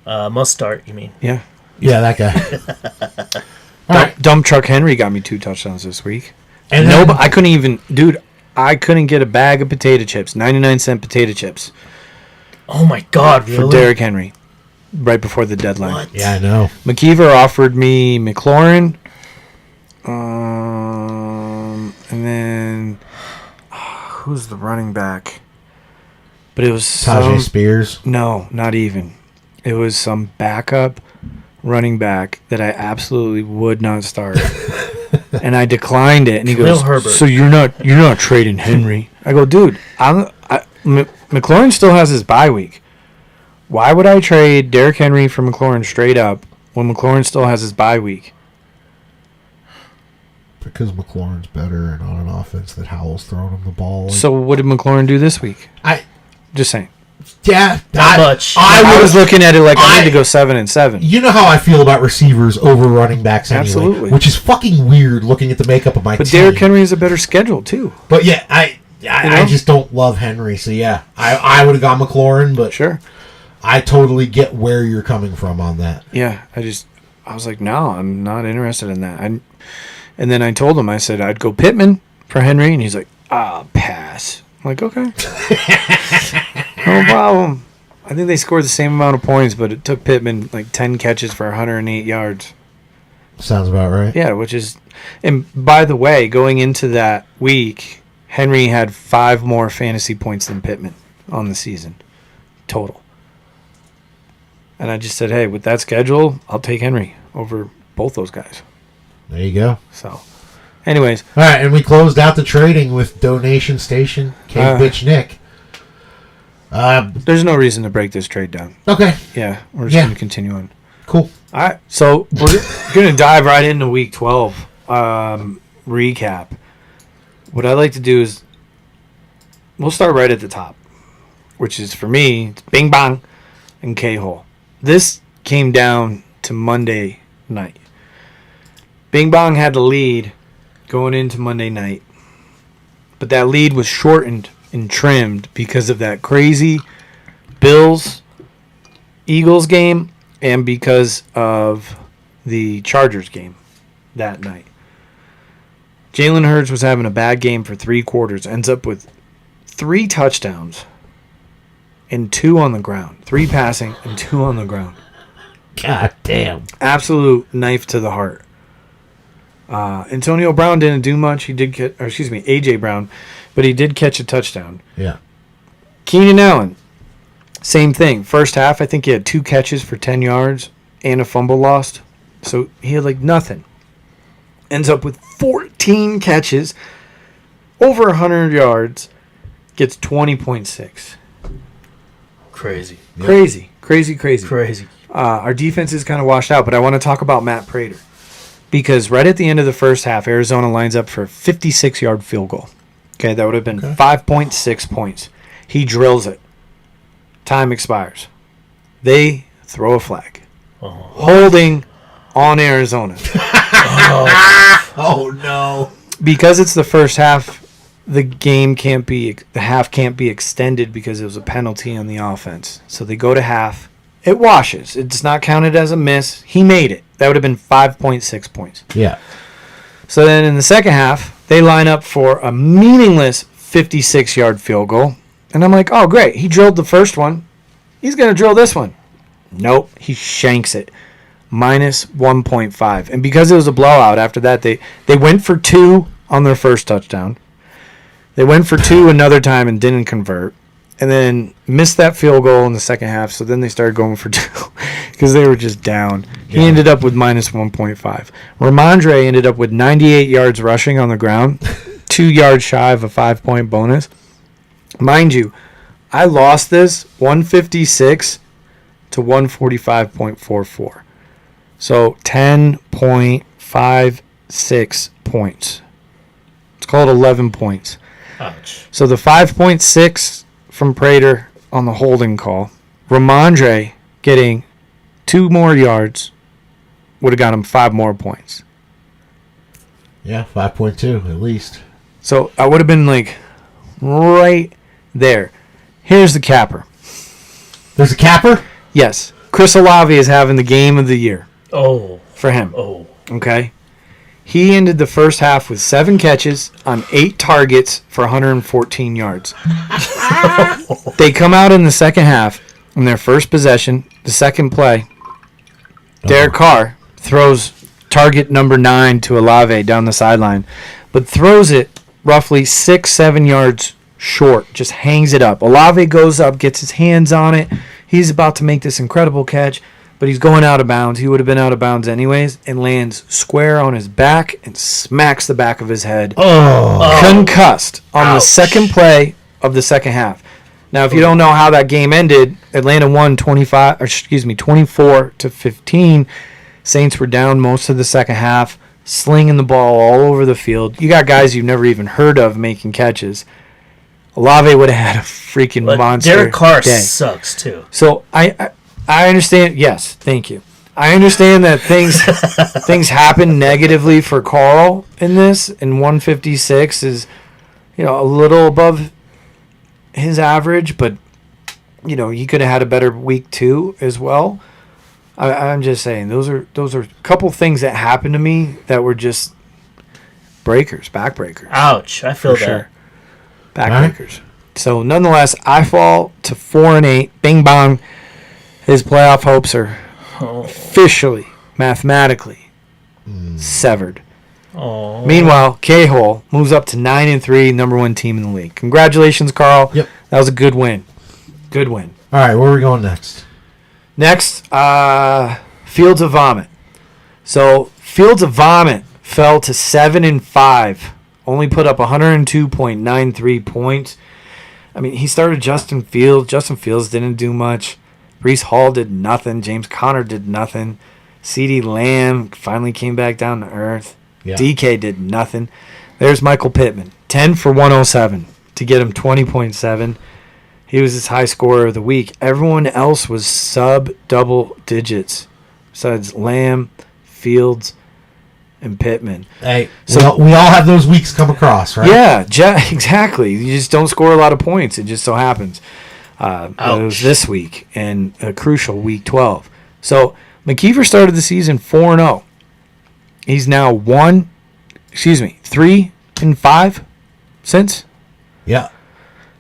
Must start, you mean? Yeah. Yeah, that guy. All right. Dump Truck Henry got me 2 touchdowns this week. And No, then- but I couldn't even, dude. I couldn't get a bag of potato chips, 99-cent potato chips, Oh my God, really? for Derrick Henry, right before the deadline. What? Yeah, I know. McKeever offered me McLaurin, and then who's the running back? But it was Tajay Spears. no, not even. It was some backup running back that I absolutely would not start, and I declined it. And he Khalil goes, Herbert. "So you're not trading Henry?" I go, "Dude, McLaurin still has his bye week. Why would I trade Derrick Henry for McLaurin straight up when McLaurin still has his bye week?" Because McLaurin's better and on an offense that Howell's throwing him the ball. So what did McLaurin do this week? Just saying. Not much. I was looking at it like I need to go 7-7. You know how I feel about receivers over running backs anyway. Absolutely. Which is fucking weird looking at the makeup of my But team. Derrick Henry has a better schedule too. But yeah, I know? just don't love Henry. So yeah, I would have gone McLaurin, but Sure. I totally get where you're coming from on that. Yeah, I was like, no, I'm not interested in that. And then I told him, I said I'd go Pittman for Henry, and he's like, pass. I'm like, okay, no problem. I think they scored the same amount of points, but it took Pittman like 10 catches for 108 yards. Sounds about right. Yeah, which is, and by the way, going into that week, Henry had 5 more fantasy points than Pittman on the season, total. And I just said, hey, with that schedule, I'll take Henry over both those guys. There you go. So, anyways, All right, and we closed out the trading with Donation Station, Bitch Nick. There's no reason to break this trade down. Okay. Yeah, we're just Yeah. going to continue on. Cool. All right, so we're going to dive right into Week 12 recap. What I'd like to do is we'll start right at the top, which is, for me, it's Bing Bong and K-Hole. This came down to Monday night. Bing Bong had the lead going into Monday night, but that lead was shortened and trimmed because of that crazy Bills-Eagles game and because of the Chargers game that night. Jalen Hurts was having a bad game for 3 quarters, ends up with 3 touchdowns and 2 on the ground. 3 passing and 2 on the ground. God damn. Absolute knife to the heart. Antonio Brown didn't do much. He did get, or excuse me, A.J. Brown, but he did catch a touchdown. Yeah. Keenan Allen, same thing. First half, I think he had 2 catches for 10 yards and a fumble lost. So he had like nothing. Ends up with 14 catches, over 100 yards, gets 20.6. Crazy. Yep. Crazy. Our defense is kind of washed out, but I want to talk about Matt Prater. Because right at the end of the first half, Arizona lines up for a 56-yard field goal. Okay, that would have been 5.6 points. He drills it. Time expires. They throw a flag. Holding on Arizona. Oh, no. Because it's the first half, the half can't be extended because it was a penalty on the offense. So they go to half. It washes. It's not counted as a miss. He made it. That would have been 5.6 points. Yeah. So then in the second half, they line up for a meaningless 56-yard field goal. And I'm like, oh, great. He drilled the first one. He's going to drill this one. Nope. He shanks it. Minus 1.5. And because it was a blowout after that, they went for 2 on their first touchdown. They went for 2 another time and didn't convert. And then missed that field goal in the second half. So then they started going for 2 because they were just down. He ended up with minus 1.5. Ramondre ended up with 98 yards rushing on the ground, 2 yards shy of a 5-point bonus. Mind you, I lost this 156 to 145.44. So 10.56 points. It's called 11 points. Ouch. So the 5.6 from Prater on the holding call. Ramondre getting 2 more yards would have got him 5 more points. Yeah, 5.2 at least. So I would have been like right there. Here's the capper. There's a capper? Yes. Chris Olave is having the game of the year Oh. for him. Oh. Okay. He ended the first half with 7 catches on 8 targets for 114 yards. They come out in the second half, in their first possession, the second play. Derek Carr throws target number 9 to Olave down the sideline, but throws it roughly 6-7 yards short, just hangs it up. Olave goes up, gets his hands on it. He's about to make this incredible catch, but he's going out of bounds. He would have been out of bounds anyways, and lands square on his back and smacks the back of his head. Concussed on the second play of the second half. Now, if you don't know how that game ended, Atlanta won 24-15. Saints were down most of the second half, slinging the ball all over the field. You got guys you've never even heard of making catches. Olave would have had a freaking But monster Derek Carr day. sucks, too. So I understand. Yes, thank you. I understand that things happen negatively for Carl in this, and 156 is, a little above his average, but he could have had a better week 2 as well. I'm just saying those are a couple things that happened to me that were just backbreakers. Ouch. I feel For that. sure. Backbreakers. So nonetheless, I fall to 4-8. Bing bong. His playoff hopes are officially, mathematically severed. Oh. Meanwhile, K-Hole moves up to 9-3, number 1 team in the league. Congratulations, Carl. Yep. That was a good win. Good win. All right, where are we going next? Next, Fields of Vomit. So Fields of Vomit fell to 7-5. Only put up 102.93 points. I mean, he started Justin Fields. Justin Fields didn't do much. Breece Hall did nothing. James Conner did nothing. CeeDee Lamb finally came back down to earth. Yeah. DK did nothing. There's Michael Pittman, 10 for 107 to get him 20.7. He was his high scorer of the week. Everyone else was sub-double digits besides Lamb, Fields, and Pittman. Hey, So- we all have those weeks come across, right? Yeah, exactly. You just don't score a lot of points. It just so happens. It was this week and a crucial week 12. So McKeever started the season 4-0. He's now 3-5 since. Yeah.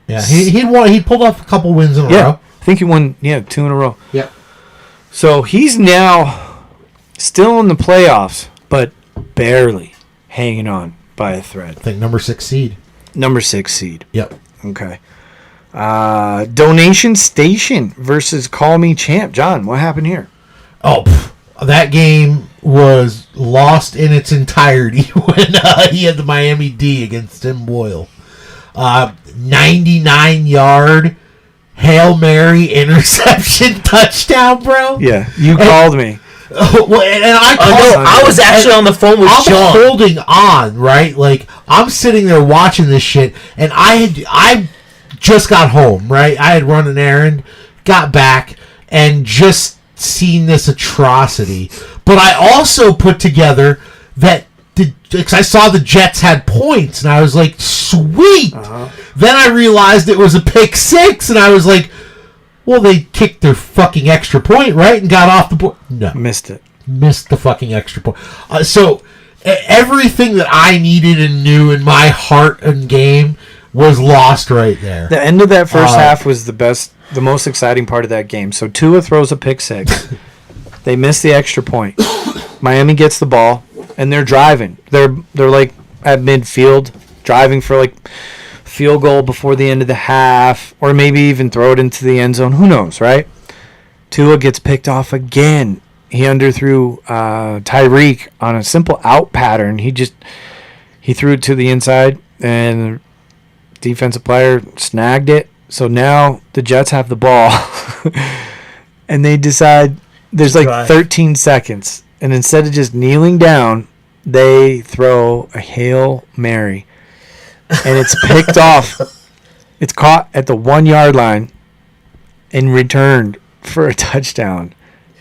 Yeah. He pulled off a couple wins in a row. I think he won 2 in a row. Yeah. So he's now still in the playoffs, but barely hanging on by a thread. I think number 6 seed. Number 6 seed. Yep. Okay. Donation Station versus Call Me Champ. John, what happened here? Oh, that game was lost in its entirety when he had the Miami D against Tim Boyle. 99-yard Hail Mary interception touchdown, bro. Yeah, you called me. Well, and I Oh, called. no, I was actually on the phone with I'm John. holding on, right? Like I'm sitting there watching this shit, and I just got home, right? I had run an errand, got back, and just seen this atrocity. But I also put together that because I saw the Jets had points, and I was like, sweet. Then I realized it was a pick six, and I was like, well, they kicked their fucking extra point, right, and got off the board. No. Missed The fucking extra point. So everything that I needed and knew in my heart and game was lost right there. The end of that first half was the most exciting part of that game. So Tua throws a pick six. They miss the extra point. Miami gets the ball, and they're driving. They're like at midfield, driving for like field goal before the end of the half, or maybe even throw it into the end zone. Who knows, right? Tua gets picked off again. He underthrew Tyreek on a simple out pattern. He threw it to the inside, and the defensive player snagged it. So now the Jets have the ball, and they decide there's like Drive. 13 seconds, and instead of just kneeling down, they throw a Hail Mary, and it's picked off. It's caught at the 1 yard line and returned for a touchdown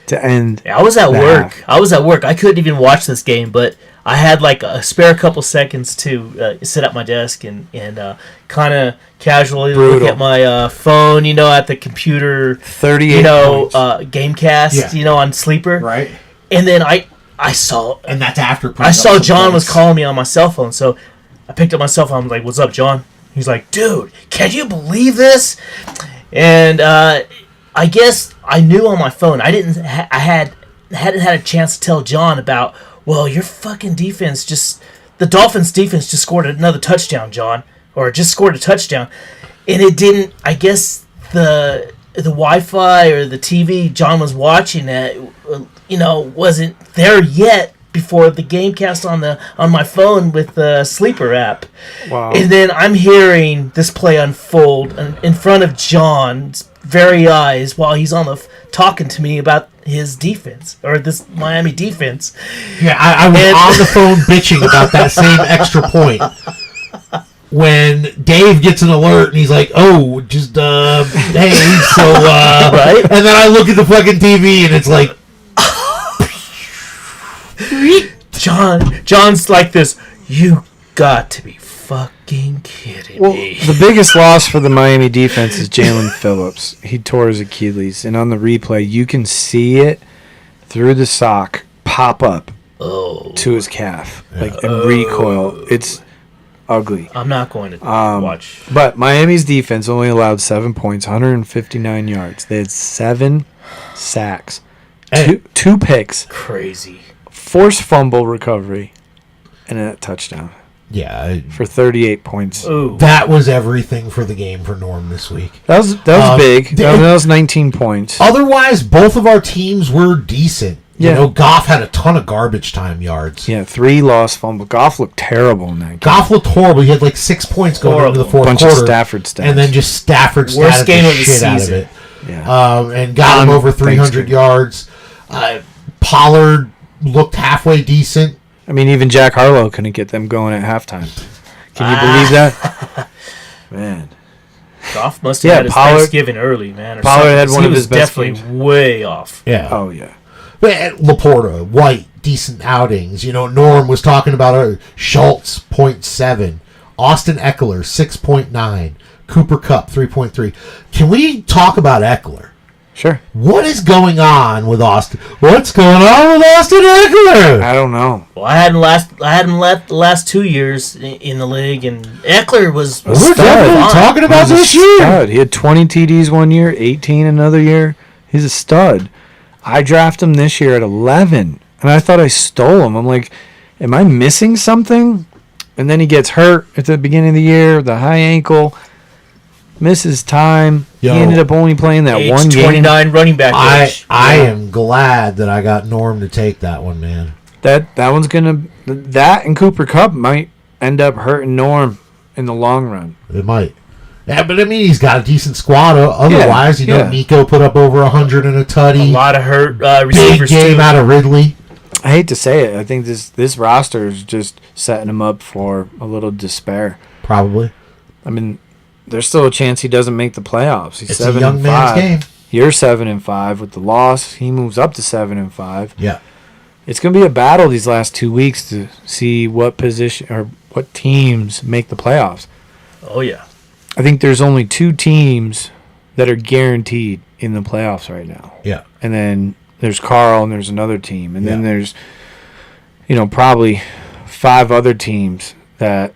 to end. I was at the work. half. I couldn't even watch this game, but I had like a spare couple seconds to sit at my desk and kind of casually look Brutal. at my phone, at the computer, 38 points. Gamecast, Yeah. on Sleeper. Right? And then I saw And that's after. I saw John was calling me on my cell phone, so I picked up my cell phone. I'm like, "What's up, John?" He's like, "Dude, can you believe this?" And I guess I knew on my phone. I hadn't had a chance to tell John about. Well, your fucking defense the Dolphins' defense just scored another touchdown, John, or just scored a touchdown, and it didn't. I guess the Wi-Fi or the TV John was watching at, wasn't there yet before the Gamecast on my phone with the Sleeper app. Wow. And then I'm hearing this play unfold in front of John's very eyes while he's talking to me about his defense or this Miami defense. Yeah, I was And- on the phone bitching about that same extra point. When Dave gets an alert and he's like, "Oh, just hey, so Right? And then I look at the fucking TV and it's like, John's like this. You got to be fucking kidding Well, me. the biggest loss for the Miami defense is Jalen Phillips. He tore his Achilles, and on the replay, you can see it through the sock pop up to his calf, and recoil. It's ugly. I'm not going to watch. But Miami's defense only allowed 7 points, 159 yards. They had 7 sacks, Hey. two picks, Crazy. forced fumble recovery, and a touchdown yeah, for 38 points. Ooh. that was everything for the game for Norm this week. That was big. That was 19 points. Otherwise, both of our teams were decent. Yeah. You know, Goff had a ton of garbage time yards. Yeah, 3 lost fumble. Goff looked terrible in that game. Goff looked horrible. He had like 6 points going into the fourth Bunch quarter. of Stafford stats. And then just Stafford Worst statted game the of the shit out of season. it. Yeah. And got him over 300 Thanksgiving. yards. Pollard looked halfway decent. I mean, even Jack Harlow couldn't get them going at halftime. Can you believe that? Man. Goff must have Yeah, had his Pollard- Thanksgiving early, man. Or Pollard something, had 'cause one he of was his best definitely games. way off. Yeah. Oh, yeah. But Laporta, White, decent outings. You know, Norm was talking about Schultz, 0.7. Austin Eckler, 6.9. Cooper Kupp, 3.3. Can we talk about Eckler? Sure. What is going on with Austin? What's going on with Austin Eckler? I don't know. Well, I hadn't let the last 2 years in the league, and Eckler was. We're stud. definitely talking about He's a this year. stud. He had 20 TDs one year, 18 another year. He's a stud. I drafted him this year at 11, and I thought I stole him. I'm like, am I missing something? And then he gets hurt at the beginning of the year, the high ankle, misses time. Yo. He ended up only playing that Age one game. 29 running back age. I am glad that I got Norm to take that one, man. That one's gonna. That and Cooper Kupp might end up hurting Norm in the long run. It might. Yeah, but I mean, he's got a decent squad. Otherwise, you know, yeah. Nico put up over 100 and a A tutty. lot of hurt Big receivers game too. out of Ridley. I hate to say it. I think this roster is just setting him up for a little despair. Probably. I mean, there's still a chance he doesn't make the playoffs. He's It's a 7 young and man's 5. game. You're 7-5 with the loss. He moves up to 7-5. Yeah. It's going to be a battle these last 2 weeks to see what position or what teams make the playoffs. Oh yeah. I think there's only 2 teams that are guaranteed in the playoffs right now. Yeah. And then there's Carl and there's another team. And then Yeah. there's, probably 5 other teams that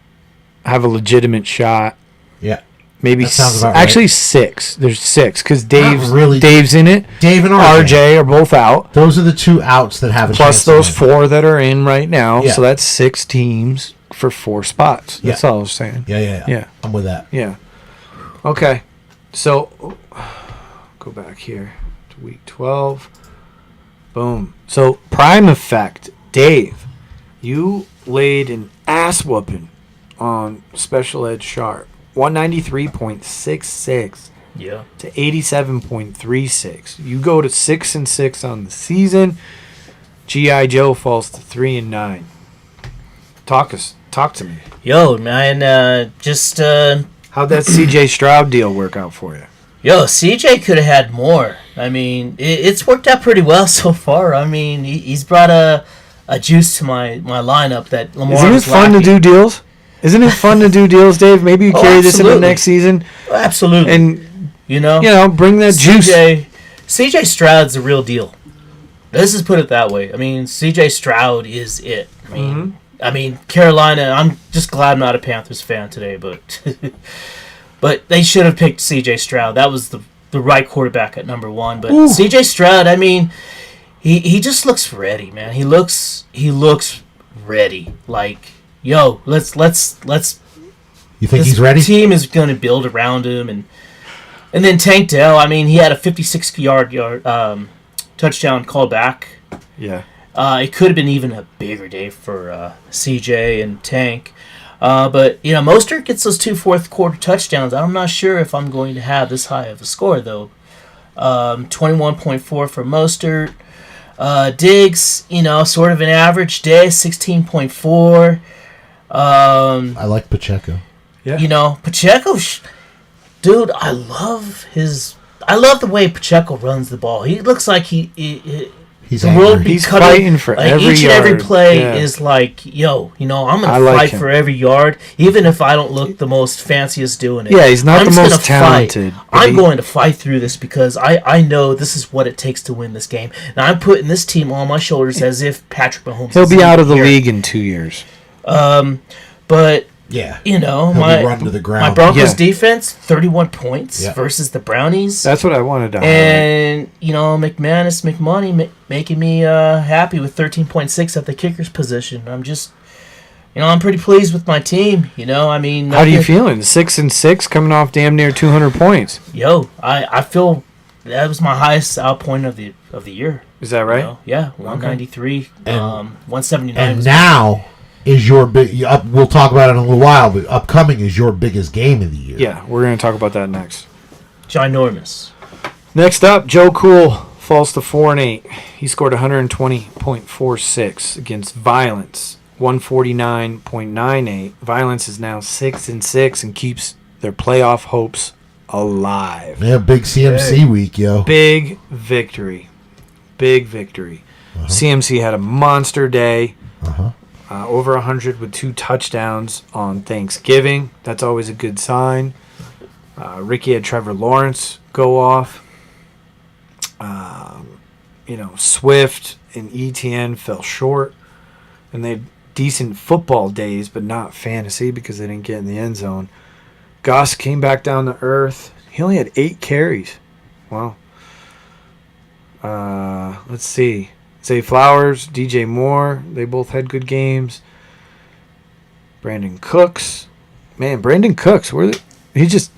have a legitimate shot. Yeah. Maybe That sounds about right. actually 6. There's 6 because Dave's really. Dave's in it. Dave and RJ are both out. Those are the 2 outs that have a Plus chance to those win. 4 that are in right now. Yeah. So that's 6 teams for 4 spots. That's Yeah. all I was saying. Yeah. Yeah. I'm with that. Yeah. Okay. So go back here to week 12. Boom. So prime effect, Dave, you laid an ass whooping on Special Ed Sharp. 193.66 Yeah. to 87.36. You go to 6-6 on the season. G.I. Joe falls to 3-9. Talk to me. Yo, man, How'd that C.J. Stroud deal work out for you? CJ could have had more. I mean, it's worked out pretty well so far. I mean, he's brought a juice to my lineup that Lamar Isn't it was fun to lacking. do deals? Isn't it fun to do deals, Dave? Maybe you Oh, carry this into absolutely. next season Absolutely. and bring that juice. CJ Stroud's the real deal. Let's just put it that way. I mean, CJ Stroud is it. I mean, Carolina. I'm just glad I'm not a Panthers fan today, but but they should have picked CJ Stroud. That was the right quarterback at number 1. But CJ Stroud, I mean, he just looks ready, man. He looks ready. Like, yo, let's. You think This he's ready? team is going to build around him, and then Tank Dell. I mean, he had a 56-yard touchdown called back. Yeah. It could have been even a bigger day for CJ and Tank. But, Mostert gets those 2 fourth-quarter touchdowns. I'm not sure if I'm going to have this high of a score, though. 21.4 for Mostert. Diggs, sort of an average day, 16.4. I like Pacheco. Yeah. Pacheco, dude, I love the way Pacheco runs the ball. He looks like He's the world angry. be He's cutting, fighting for like, every each and every yard. play Yeah. is like, I'm gonna I like fight him. for every yard, even if I don't look the most fanciest doing it. Yeah, he's not I'm the just most gonna talented, Fight. but I'm he- going to fight through this because I know this is what it takes to win this game. Now I'm putting this team on my shoulders as if Patrick Mahomes. He'll is be out of the here. league in 2 years. But Yeah. He'll be run to the ground. my Broncos Yeah. defense, 31 points Yeah. versus the Brownies. That's what I wanted to highlight. And, McManus, McMoney making me happy with 13.6 at the kicker's position. I'm just, I'm pretty pleased with my team. I mean, How do you feeling? 6-6 coming off damn near 200 points. I feel That was my highest out point of the year. Is that you right? know? Yeah, 193, And- 179. And was now is your big. We'll talk about it in a little while, but upcoming is your biggest game of the year. Yeah, we're going to talk about that next. ginormous. Next up, Joe Cool falls to 4-8. He scored 120.46 against Violence, 149.98. Violence is now 6-6 and keeps their playoff hopes alive. Yeah, big CMC week, yo. Big victory. Big victory. CMC had a monster day. Uh-huh. Over 100 with 2 touchdowns on Thanksgiving. That's always a good sign. Ricky had Trevor Lawrence go off. Swift and ETN fell short. And they had decent football days, but not fantasy because they didn't get in the end zone. Goss came back down to earth. He only had 8 carries. Wow. Let's see. Zay Flowers, DJ Moore, they both had good games. Brandon Cooks. Man, Brandon Cooks, he just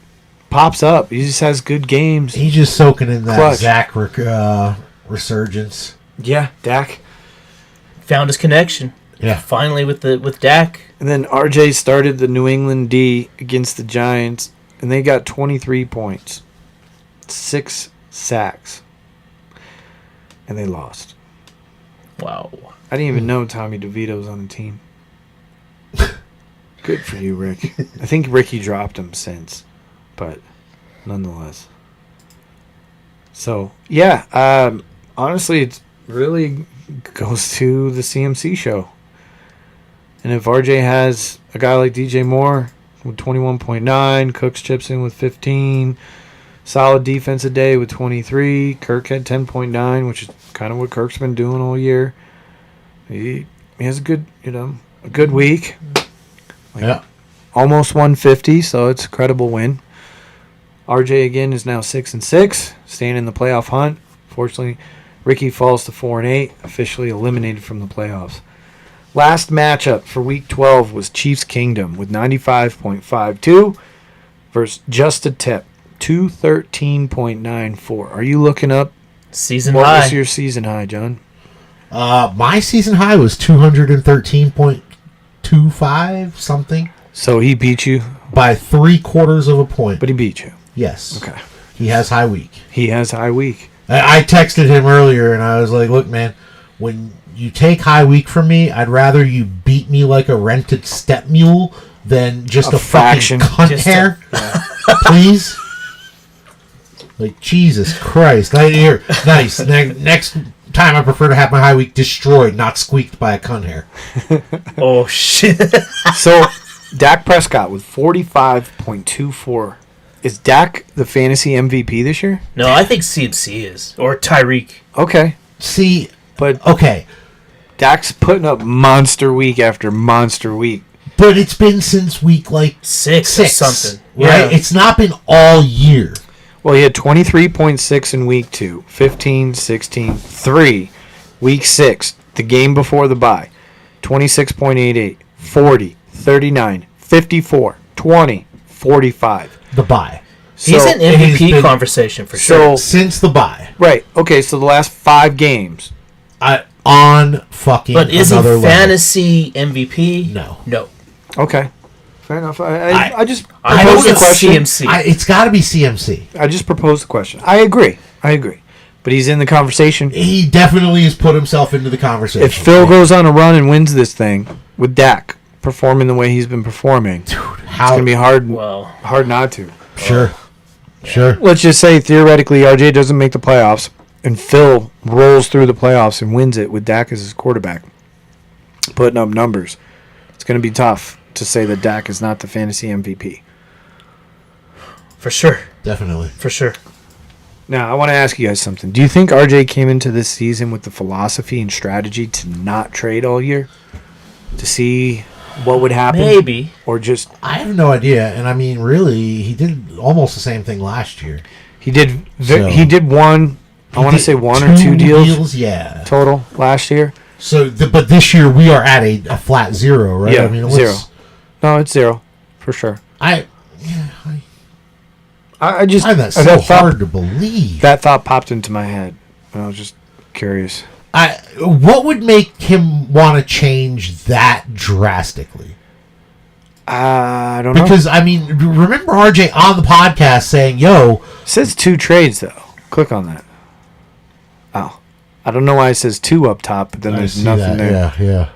pops up. He just has good games. He's just soaking in that Clutch. Zach resurgence. Yeah, Dak. Found his connection. Yeah. Finally with Dak. And then RJ started the New England D against the Giants, and they got 23 points. 6 sacks. And they lost. Wow. I didn't even know Tommy DeVito was on the team. Good for you, Rick. I think Ricky dropped him since, but nonetheless. So, yeah, honestly, it really goes to the CMC show. And if RJ has a guy like DJ Moore with 21.9, Cooks chips in with 15, solid defensive day with 23, Kirk had 10.9, which is kind of what Kirk's been doing all year. He has a good week. Yeah. Almost 150, so it's a credible win. RJ again is now 6-6, staying in the playoff hunt. Fortunately, Ricky falls to 4-8, officially eliminated from the playoffs. Last matchup for Week 12 was Chiefs Kingdom with 95.52 versus Just a Tip, 213.94. Are you looking up? Season What high. was your season high, John? My season high was 213.25 something So he beat you, by 3/4 of a point. but he beat you. Yes. Okay. He has high week. He has high week. I texted him earlier and I was like, look, man, when you take high week from me, I'd rather you beat me like a rented step mule than just A a faction. fucking cunt Just hair. Please? Like, Jesus Christ. Nice. Next time I prefer to have my high week destroyed, not squeaked by a cunt hair. Oh, shit. So, Dak Prescott with 45.24. Is Dak the fantasy MVP this year? No, I think CMC is. Or Tyreek. Okay. See, But okay, Dak's putting up monster week after monster week. but it's been since week like 6 or something. right? Yeah. It's not been all year. Well, he had 23.6 in week 2, 15, 16, 3, week 6, the game before the bye, 26.88, 40, 39, 54, 20, 45. The bye. He's So- in it has MVP been- conversation for So- sure. Since the bye. Right. Okay, so the last 5 games. On fucking But is he another level. fantasy MVP? No. No. Okay. Fair enough. I just I proposed know the it's question. CMC. It's got to be CMC. I just proposed the question. I agree. But he's in the conversation. He definitely has put himself into the conversation. If Phil goes on a run and wins this thing with Dak performing the way he's been performing, it's how going to be hard Well, not to. sure. Let's just say, theoretically, RJ doesn't make the playoffs, and Phil rolls through the playoffs and wins it with Dak as his quarterback, putting up numbers. It's going to be tough to say that Dak is not the fantasy MVP. for sure. Definitely. For sure. Now, I want to ask you guys something. Do you think RJ came into this season with the philosophy and strategy to not trade all year? To see what would happen? Maybe. Or just, I have no idea, and I mean, really, he did almost the same thing last year. he did So- he did one, I want to say one or two deals yeah. total last year? So, but this year we are at a flat 0, right? Yeah, I mean, 0. No, it's 0 for sure. I just I find that I- so thought- hard to believe. That thought popped into my head. And I was just curious. What would make him want to change that drastically? I don't know. Because, I mean, remember RJ on the podcast saying, yo, It says 2 trades, though. Click on that. Oh. I don't know why it says 2 up top, but then I there's see nothing that. there. Yeah.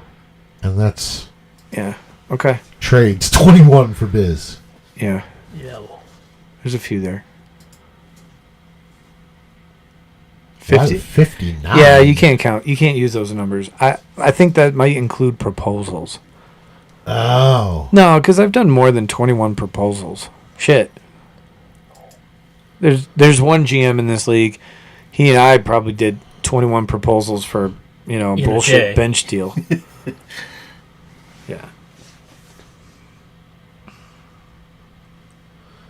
And that's Yeah. Okay. trades 21 for Biz. Yeah. Yeah. Well, There's a few there. Wow, 50. 59. Yeah, you can't count. You can't use those numbers. I think that might include proposals. Oh. No, because I've done more than 21 proposals. Shit. There's one GM in this league. He and I probably did 21 proposals for, In a bullshit day. bench deal. Yeah.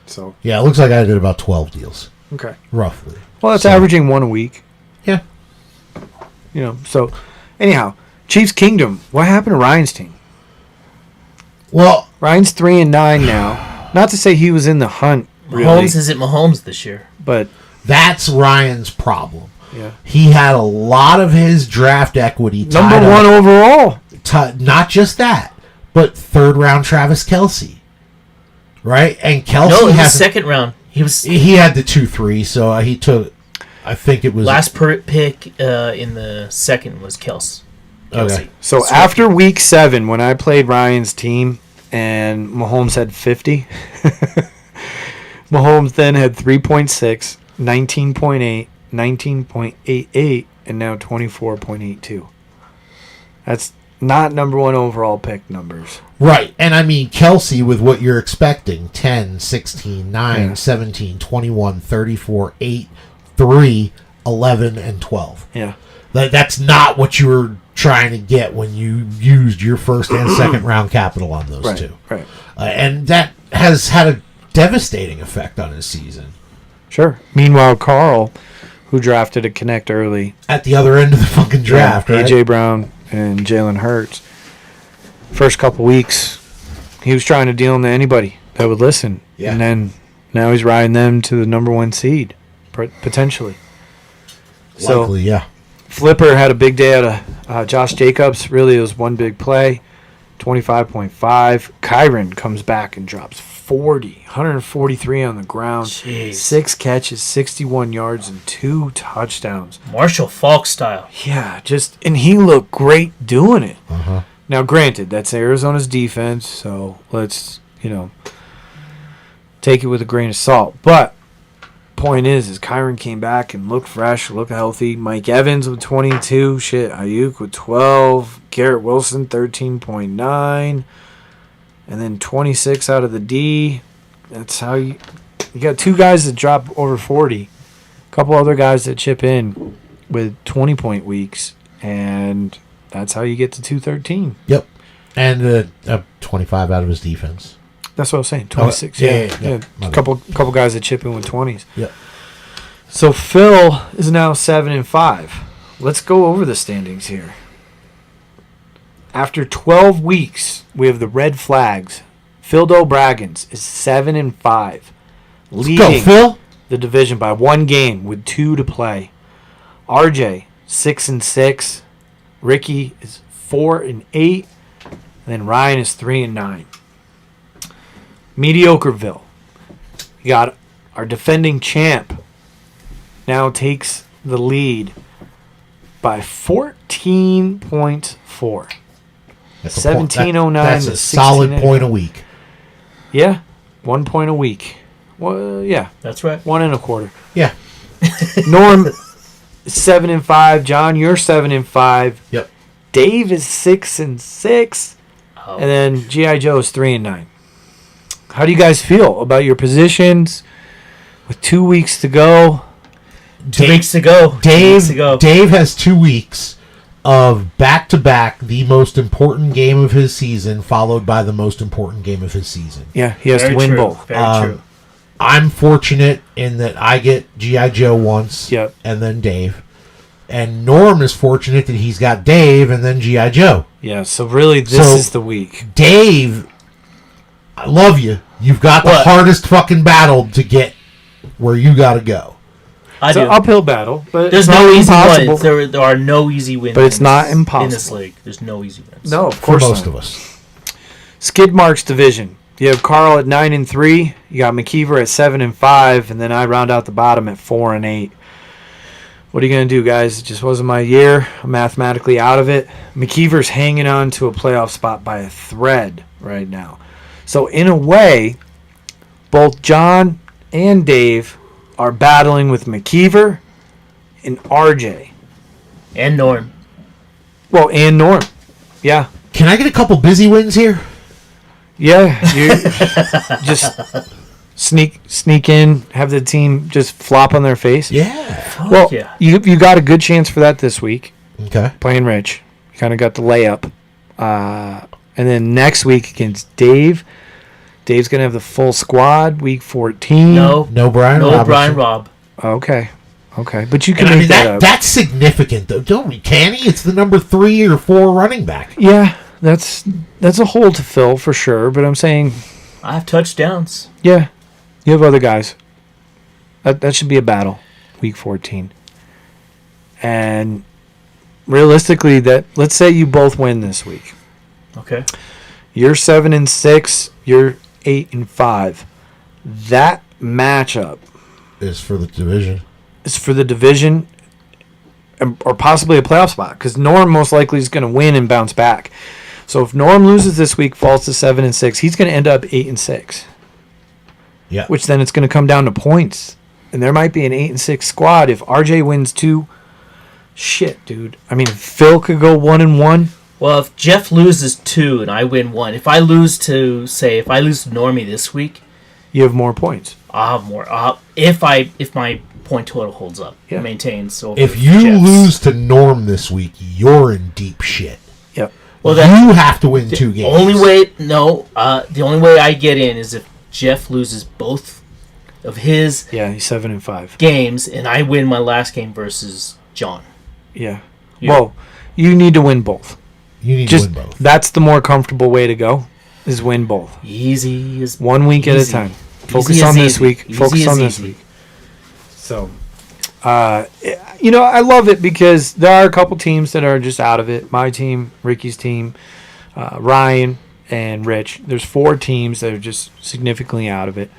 So, Yeah, it looks like I did about 12 deals, okay. roughly. Well, that's So- averaging 1 a week. Yeah. So anyhow, Chiefs Kingdom. What happened to Ryan's team? Well, Ryan's 3-9 now. Not to say he was in the hunt, really, Mahomes isn't Mahomes this year. but that's Ryan's problem. yeah. He had a lot of his draft equity tied Number up 1 overall. not just that, but third round Travis Kelce. Right? And Kelce No, it was has second round. he had the 2-3, so he took, I think it was Last pick in the second was Kelsey. Okay. So Swift. after week 7, when I played Ryan's team and Mahomes had 50, Mahomes then had 3.6, 19.8, 19.88, and now 24.82. That's not number 1 overall pick numbers. right. And I mean Kelce with what you're expecting, 10, 16, 9, Yeah. 17, 21, 34, 8, 3, 11 and 12. Yeah. That's not what you were trying to get when you used your first and second round capital on those two. Right. And that has had a devastating effect on his season. Sure. Meanwhile, Carl, who drafted a Connect early, At the other end of the fucking draft, right? AJ Brown and Jalen Hurts, first couple weeks, he was trying to deal into anybody that would listen. Yeah. And then now he's riding them to the number 1 seed, potentially. So Likely, yeah. Flipper had a big day out of Josh Jacobs. Really, it was one big play, 25.5. Kyron comes back and drops 40, 143 on the ground, Jeez. 6 catches, 61 yards, and 2 touchdowns. Marshall Falk style. Yeah, and he looked great doing it. Uh-huh. Now, granted, that's Arizona's defense, so let's, take it with a grain of salt. But point is Kyron came back and looked fresh, looked healthy. Mike Evans with 22. Ayuk with 12. Garrett Wilson, 13.9. And then 26 out of the D. That's how you got 2 guys that drop over 40. A couple other guys that chip in with 20-point weeks. And that's how you get to 213. Yep. And 25 out of his defense. That's what I was saying. 26. yeah. A couple guys that chip in with 20s. Yep. So Phil is now 7-5. Let's go over the standings here. After 12 weeks, we have the red flags. Phil Dobragans is 7-5, Let's leading go, Phil. the division by 1 game with 2 to play. RJ 6-6. Ricky is 4-8. And then Ryan is 3-9. Mediocreville. You got our defending champ now takes the lead by 14.4. That's a point- 1709 That's to a solid 1608. point a week. Yeah, 1 point a week. Well, yeah, That's right. 1 1/4. Yeah. Norm is 7-5. John, you're 7-5. Yep. Dave is 6-6. Oh. And then G.I. Joe is 3-9. How do you guys feel about your positions with 2 weeks to go? 2 weeks to go. 2 weeks to go. Dave has 2 weeks of back-to-back the most important game of his season, followed by the most important game of his season. Yeah, he has Very to win true. both. Very true. I'm fortunate in that I get G.I. Joe once, Yep. and then Dave. And Norm is fortunate that he's got Dave and then G.I. Joe. Yeah, so really this So- is the week. Dave, I love you. You've got the What? hardest fucking battle to get where you got to go. I It's an do. uphill battle, but There's it's not no easy impossible. wins. There are no easy wins. But it's in not this- impossible. in this league. There's no easy wins. No, of For course most not. of us. Skid Marks division. You have Carl at 9-3. You got McKeever at 7-5, and then I round out the bottom at 4-8. What are you gonna do, guys? It just wasn't my year. I'm mathematically out of it. McKeever's hanging on to a playoff spot by a thread right now. So in a way, both John and Dave are battling with McKeever and RJ. And Norm. Well, and Norm. Yeah. Can I get a couple busy wins here? Yeah, you just sneak in, have the team just flop on their face. Yeah. Well, yeah. you got a good chance for that this week, Okay. playing Rich. You kind of got the layup. And then next week against Dave. Dave's going to have the full squad, week 14. No. No Brian No Robertson. Brian Robb. Okay. But you can And I make mean, that up. that's significant, though. Don't we, can he? It's the number 3 or 4 running back. Yeah, that's a hole to fill for sure. But I'm saying, I have touchdowns. yeah, you have other guys. That should be a battle, week 14. And realistically, let's say you both win this week. Okay. You're 7-6. You're 8-5. That matchup Is for the division. is for the division, or possibly a playoff spot, because Norm most likely is going to win and bounce back. So if Norm loses this week, falls to 7-6, he's going to end up 8-6. Yeah. Which then it's going to come down to points, and there might be an 8-6 squad if RJ wins 2. Shit, dude. I mean, Phil could go 1-1. Well, if Jeff loses 2 and I win 1, if I lose to Normie this week, You have more points. I'll have more. If my point total holds up, Yeah. maintains. So If you lose to Norm this week, you're in deep shit. Yep. well, that You have to win 2 games. the only way I get in is if Jeff loses both of his Yeah, he's 7-5. games and I win my last game versus John. Yeah. Yeah. Well, you need to win both. You need Just to win both. that's the more comfortable way to go, is win both. Easy as 1 week at a Easy. time. Easy Focus as on this easy. week. Easy Focus as on this easy. week. So, I love it because there are a couple teams that are just out of it. My team, Ricky's team, Ryan, and Rich. There's 4 teams that are just significantly out of it.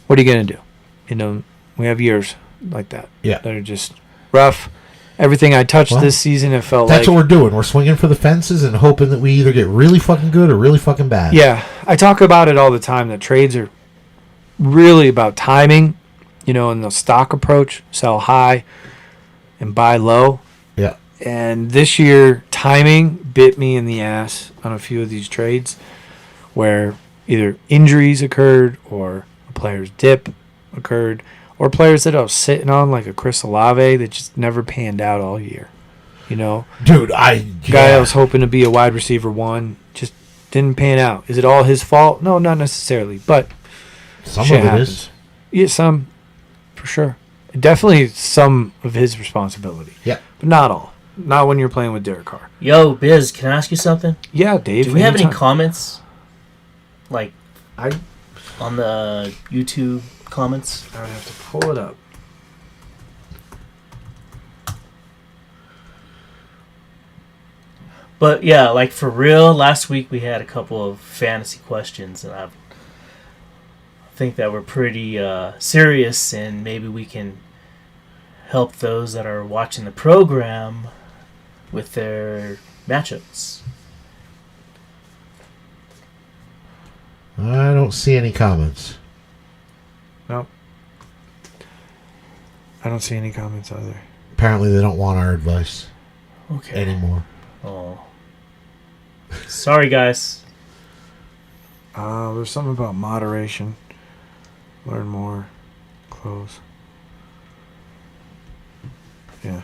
What are you going to do? We have years like that. Yeah. That are just rough. Everything I touched Well, this season, it felt That's like. what we're doing. We're swinging for the fences and hoping that we either get really fucking good or really fucking bad. Yeah, I talk about it all the time that trades are really about timing, and the stock approach, sell high and buy low. Yeah. And this year, timing bit me in the ass on a few of these trades where either injuries occurred or a player's dip occurred or players that I was sitting on like a Chris Olave that just never panned out all year. Dude, Guy I was hoping to be a wide receiver 1 just didn't pan out. Is it all his fault? No, not necessarily, but some shit of it happens. is. Yeah, some, for sure. Definitely some of his responsibility, Yeah. but not all. Not when you're playing with Derek Carr. Yo, Biz, can I ask you something? Yeah, Dave. Do we have any anytime. comments? Like I on the YouTube comments? would have to pull it up. But yeah, like for real, last week we had a couple of fantasy questions, and I think that we're pretty serious, and maybe we can help those that are watching the program with their matchups. I don't see any comments. No. I don't see any comments either. Apparently, they don't want our advice Okay. anymore. Oh. Sorry, guys. There's something about moderation. Learn more. Close. Yeah.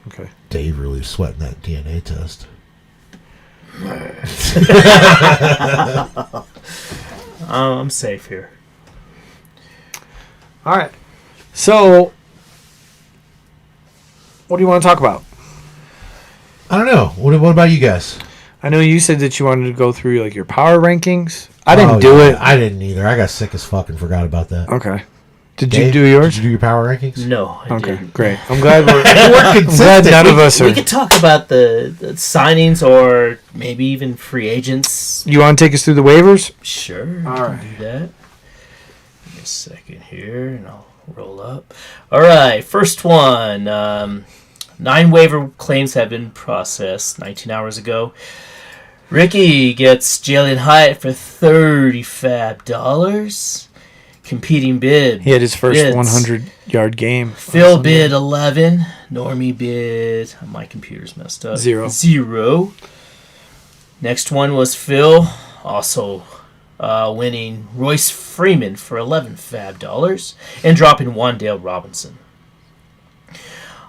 Okay. Dave really sweating that DNA test. I'm safe here. All right. So, what do you want to talk about? I don't know. What about you guys? I know you said that you wanted to go through like your power rankings. I didn't Oh, do yeah, it. I didn't either. I got sick as fuck and forgot about that. Okay. Did Dave, you do yours? Did you do your power rankings? No, I Okay, didn't. great. I'm glad we're. We're I'm glad consistent. none of us We are. could talk about the signings or maybe even free agents. You want to take us through the waivers? Sure, All I right. can do that. Give me a second here, and I'll roll up. All right, first one. 9 waiver claims have been processed 19 hours ago. Ricky gets Jalen Hyatt for $30 Competing bid. He had his first bids. 100-yard game. Phil bid 11. Normie bid. My computer's messed up. 0. Next one was Phil, also winning Royce Freeman for $11 and dropping Wandale Robinson.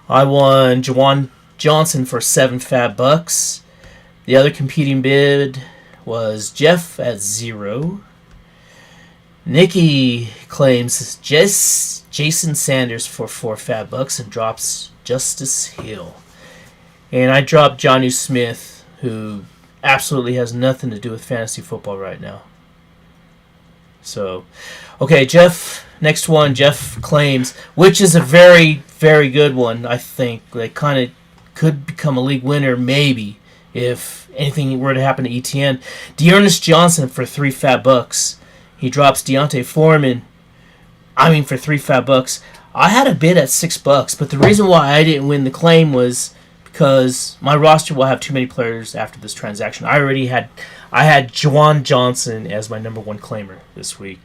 I won Jawan Johnson for $7. The other competing bid was Jeff at 0. Nikki claims Jason Sanders for $4 and drops Justice Hill. And I dropped Jonnu Smith, who absolutely has nothing to do with fantasy football right now. So, okay, Jeff, next one, Jeff claims, which is a very, very good one, I think. Like, kind of could become a league winner, maybe, if anything were to happen to ETN. Dearness Johnson for $3. He drops Deontay Foreman, for $3. I had a bid at $6, but the reason why I didn't win the claim was because my roster will have too many players after this transaction. I had Juwan Johnson as my number one claimer this week,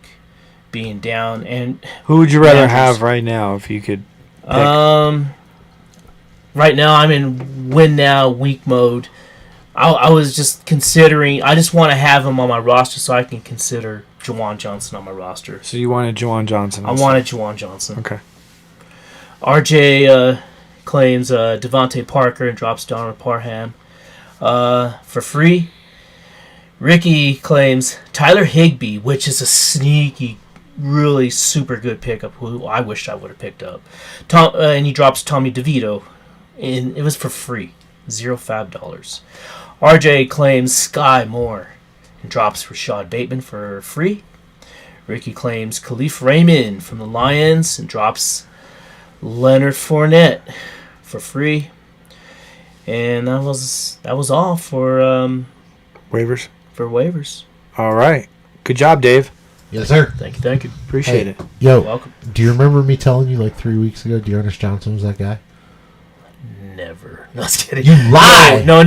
being down. And Who would you rather Matters. have right now if you could? right now I'm in win now week mode. I was just considering. I just want to have him on my roster so I can consider Juwan Johnson on my roster. So you wanted Juwan Johnson. I wanted Juwan Johnson. Okay. RJ claims Devontae Parker and drops Donald Parham for free. Ricky claims Tyler Higbee, which is a sneaky, really super good pickup, who I wished I would have picked up. And he drops Tommy DeVito, and it was for free, $5. RJ claims Sky Moore and drops Rashad Bateman for free. Ricky claims Khalif Raymond from the Lions and drops Leonard Fournette for free. And that was all for Waivers. waivers. All right. Good job, Dave. Yes, sir. Thank you. Appreciate Hey, it. Yo, Welcome. do you remember me telling you like 3 weeks ago Dearness Johnson was that guy? Never. No, I was kidding. You lie! No.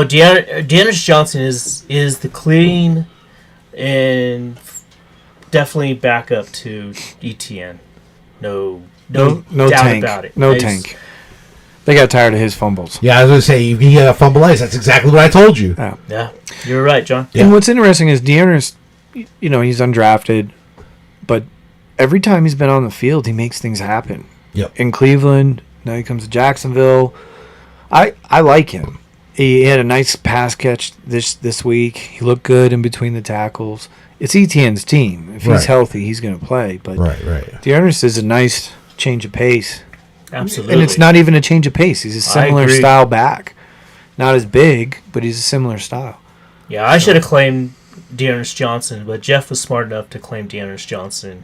Dearness Johnson is the clean and definitely back up to ETN. No No doubt tank. about it. No He's- tank. They got tired of his fumbles. Yeah, I was going to say, he got a fumble ice. That's exactly what I told you. Yeah. Yeah, you're right, John. Yeah. And what's interesting is Dearness, he's undrafted, but every time he's been on the field, he makes things happen. Yep. In Cleveland, now he comes to Jacksonville. I like him. He had a nice pass catch this week. He looked good in between the tackles. It's ETN's team. If he's Right. healthy, he's going to play. But Right. Dearness is a nice change of pace. Absolutely. And it's not even a change of pace. He's a similar agree. style back. Not as big, but he's a similar style. Yeah, I should have claimed Dearness Johnson, but Jeff was smart enough to claim Dearness Johnson.